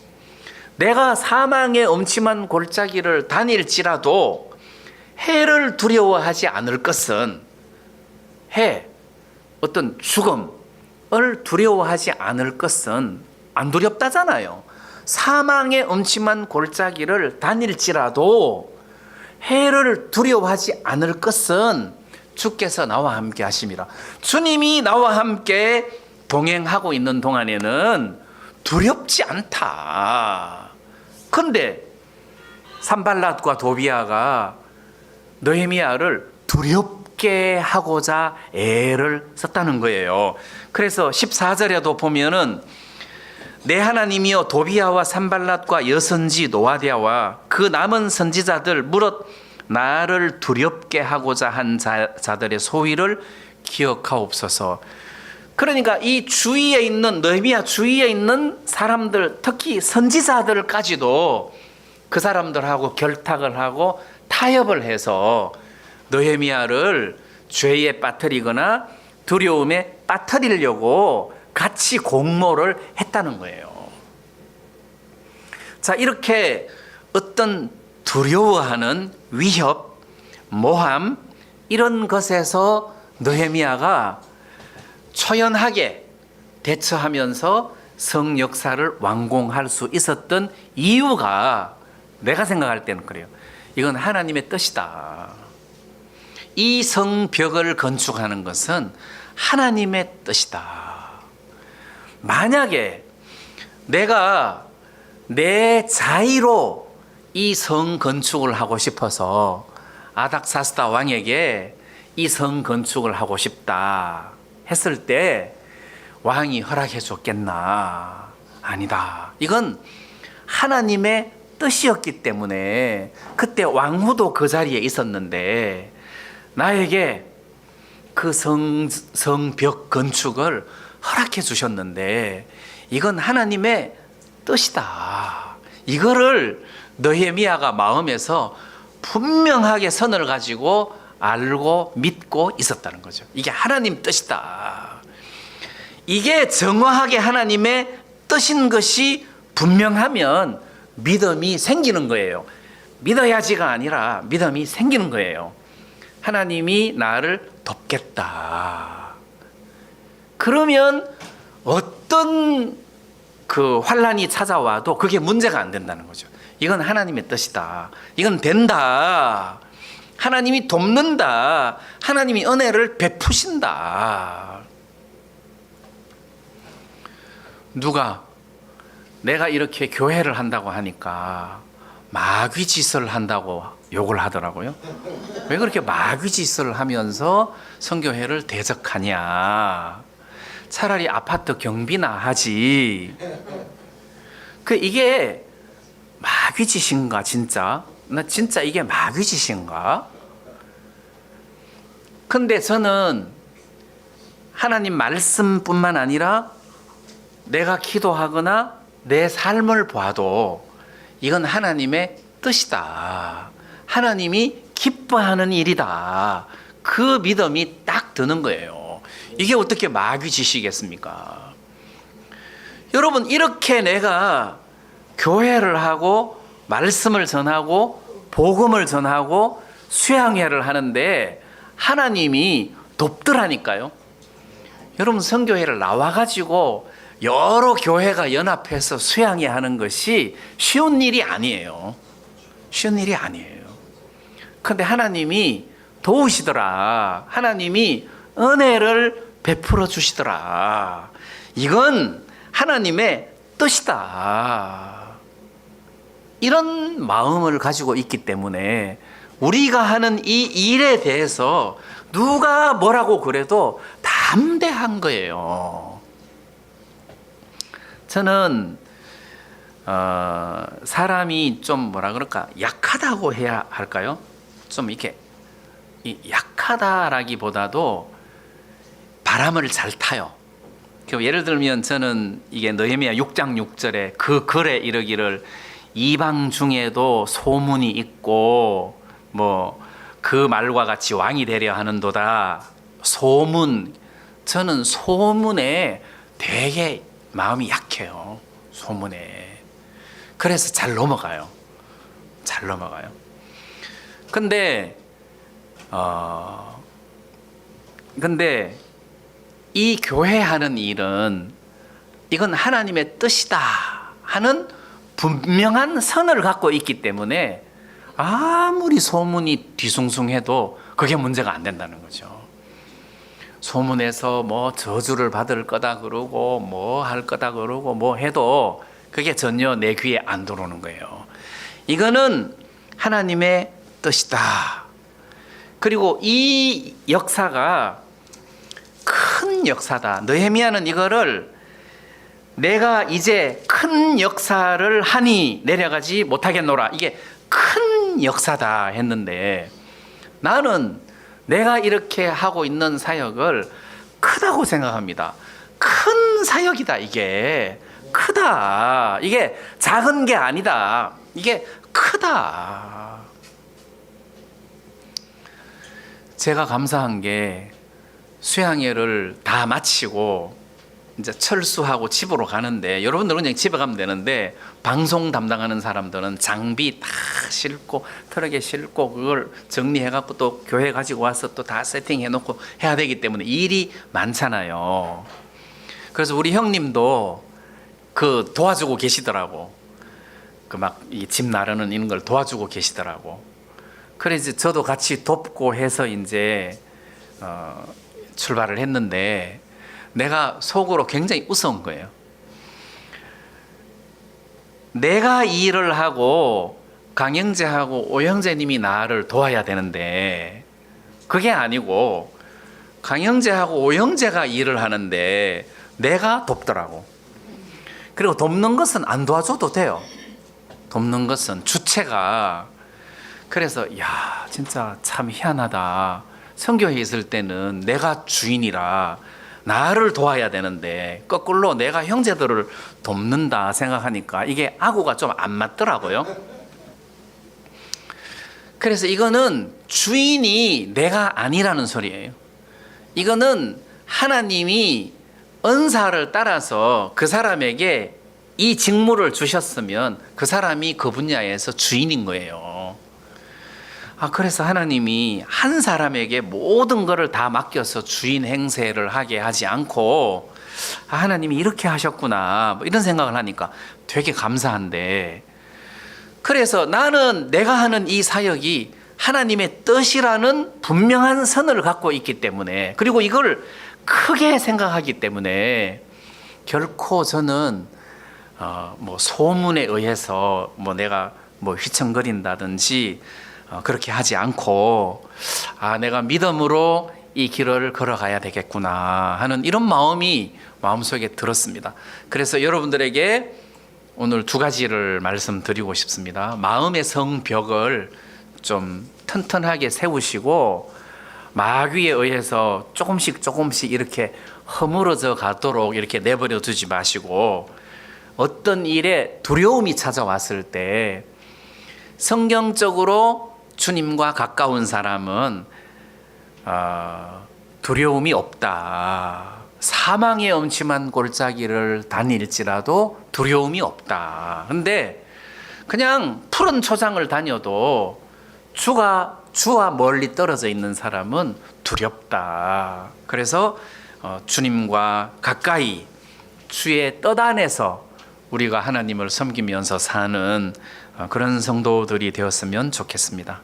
내가 사망의 엄침한 골짜기를 다닐지라도 해를 두려워하지 않을 것은, 해, 어떤 죽음, 두려워하지 않을 것은 안 두렵다잖아요. 사망의 음침한 골짜기를 다닐지라도 해를 두려워하지 않을 것은 주께서 나와 함께 하심이라. 주님이 나와 함께 동행하고 있는 동안에는 두렵지 않다. 그런데 산발랏과 도비아가 느헤미야를 두렵게 하고자 애를 썼다는 거예요. 그래서 14절에도 보면은 내 하나님이여 도비아와 산발랏과 여선지 노아디아와 그 남은 선지자들 무릇 나를 두렵게 하고자 한 자들의 소위를 기억하옵소서. 그러니까 이 주위에 있는 느헤미야 주위에 있는 사람들, 특히 선지자들까지도 그 사람들하고 결탁을 하고 타협을 해서 느헤미야를 죄에 빠뜨리거나 두려움에 빠뜨리려고 같이 공모를 했다는 거예요. 자, 이렇게 어떤 두려워하는 위협, 모함 이런 것에서 느헤미야가 초연하게 대처하면서 성 역사를 완공할 수 있었던 이유가 내가 생각할 때는 그래요. 이건 하나님의 뜻이다. 이 성벽을 건축하는 것은 하나님의 뜻이다. 만약에 내가 내 자의로 이 성 건축을 하고 싶어서 아닥사스다 왕에게 이 성 건축을 하고 싶다 했을 때 왕이 허락해 줬겠나? 아니다. 이건 하나님의 뜻이었기 때문에 그때 왕후도 그 자리에 있었는데 나에게 그 성벽 건축을 허락해 주셨는데 이건 하나님의 뜻이다. 이거를 느헤미야가 마음에서 분명하게 선을 가지고 알고 믿고 있었다는 거죠. 이게 하나님 뜻이다. 이게 정확하게 하나님의 뜻인 것이 분명하면 믿음이 생기는 거예요. 믿어야지가 아니라 믿음이 생기는 거예요. 하나님이 나를 돕겠다. 그러면 어떤 그 환란이 찾아와도 그게 문제가 안 된다는 거죠. 이건 하나님의 뜻이다. 이건 된다. 하나님이 돕는다. 하나님이 은혜를 베푸신다. 누가 내가 이렇게 교회를 한다고 하니까 마귀 짓을 한다고 욕을 하더라고요. 왜 그렇게 마귀 짓을 하면서 성교회를 대적하냐. 차라리 아파트 경비나 하지. 이게 마귀 짓인가 진짜? 나 진짜 이게 마귀 짓인가? 근데 저는 하나님 말씀뿐만 아니라 내가 기도하거나 내 삶을 봐도 이건 하나님의 뜻이다. 하나님이 기뻐하는 일이다. 그 믿음이 딱 드는 거예요. 이게 어떻게 마귀 짓이겠습니까? 여러분, 이렇게 내가 교회를 하고 말씀을 전하고 복음을 전하고 수양회를 하는데 하나님이 돕더라니까요. 여러분, 성교회를 나와가지고 여러 교회가 연합해서 수양회 하는 것이 쉬운 일이 아니에요. 쉬운 일이 아니에요. 그런데 하나님이 도우시더라. 하나님이 은혜를 베풀어 주시더라. 이건 하나님의 뜻이다. 이런 마음을 가지고 있기 때문에 우리가 하는 이 일에 대해서 누가 뭐라고 그래도 담대한 거예요. 저는 사람이 좀 뭐라 그럴까 약하다고 해야 할까요? 좀 이렇게 약하다라기보다도 바람을 잘 타요. 예를 들면 저는 이게 느헤미야 6장 6절에 그 글에 이르기를 이방 중에도 소문이 있고 뭐 그 말과 같이 왕이 되려 하는도다. 소문. 저는 소문에 되게 마음이 약해요. 소문에. 그래서 잘 넘어가요. 잘 넘어가요. 근데 이 교회 하는 일은 이건 하나님의 뜻이다 하는 분명한 선을 갖고 있기 때문에 아무리 소문이 뒤숭숭해도 그게 문제가 안 된다는 거죠. 소문에서 뭐 저주를 받을 거다 그러고 뭐 할 거다 그러고 뭐 해도 그게 전혀 내 귀에 안 들어오는 거예요. 이거는 하나님의 뜻이다. 그리고 이 역사가 큰 역사다. 느헤미야는 이거를 내가 이제 큰 역사를 하니 내려가지 못하겠노라. 이게 큰 역사다 했는데 나는 내가 이렇게 하고 있는 사역을 크다고 생각합니다. 큰 사역이다. 이게 크다. 이게 작은 게 아니다. 이게 크다. 제가 감사한 게 수양회를 다 마치고 이제 철수하고 집으로 가는데 여러분들은 그냥 집에 가면 되는데 방송 담당하는 사람들은 장비 다 싣고 트럭에 싣고 그걸 정리해갖고 또 교회 가지고 와서 또 다 세팅해놓고 해야 되기 때문에 일이 많잖아요. 그래서 우리 형님도 그 도와주고 계시더라고. 그 막 이 집 나르는 이런 걸 도와주고 계시더라고. 그래서 저도 같이 돕고 해서 이제 출발을 했는데 내가 속으로 굉장히 우스운 거예요. 내가 이 일을 하고 강영재하고 오영재님이 나를 도와야 되는데 그게 아니고 강영재하고 오영재가 일을 하는데 내가 돕더라고. 그리고 돕는 것은 안 도와줘도 돼요. 돕는 것은 주체가. 그래서 야 진짜 참 희한하다. 선교회 있을 때는 내가 주인이라 나를 도와야 되는데 거꾸로 내가 형제들을 돕는다 생각하니까 이게 아구가 좀 안 맞더라고요. 그래서 이거는 주인이 내가 아니라는 소리예요. 이거는 하나님이 은사를 따라서 그 사람에게 이 직무를 주셨으면 그 사람이 그 분야에서 주인인 거예요. 그래서 하나님이 한 사람에게 모든 것을 다 맡겨서 주인 행세를 하게 하지 않고 하나님이 이렇게 하셨구나 뭐 이런 생각을 하니까 되게 감사한데, 그래서 나는 내가 하는 이 사역이 하나님의 뜻이라는 분명한 선을 갖고 있기 때문에, 그리고 이걸 크게 생각하기 때문에 결코 저는 뭐 소문에 의해서 뭐 내가 뭐 휘청거린다든지 그렇게 하지 않고 내가 믿음으로 이 길을 걸어가야 되겠구나 하는 이런 마음이 마음속에 들었습니다. 그래서 여러분들에게 오늘 두 가지를 말씀드리고 싶습니다. 마음의 성벽을 좀 튼튼하게 세우시고 마귀에 의해서 조금씩 이렇게 허물어져 가도록 이렇게 내버려 두지 마시고, 어떤 일에 두려움이 찾아왔을 때 성경적으로 주님과 가까운 사람은 두려움이 없다. 사망의 엄침한 골짜기를 다닐지라도 두려움이 없다. 근데 그냥 푸른 초장을 다녀도 주와 멀리 떨어져 있는 사람은 두렵다. 그래서 주님과 가까이 주의 뜻 안에서 우리가 하나님을 섬기면서 사는 그런 성도들이 되었으면 좋겠습니다.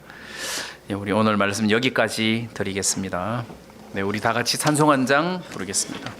우리 오늘 말씀 여기까지 드리겠습니다. 네, 우리 다 같이 찬송 한 장 부르겠습니다.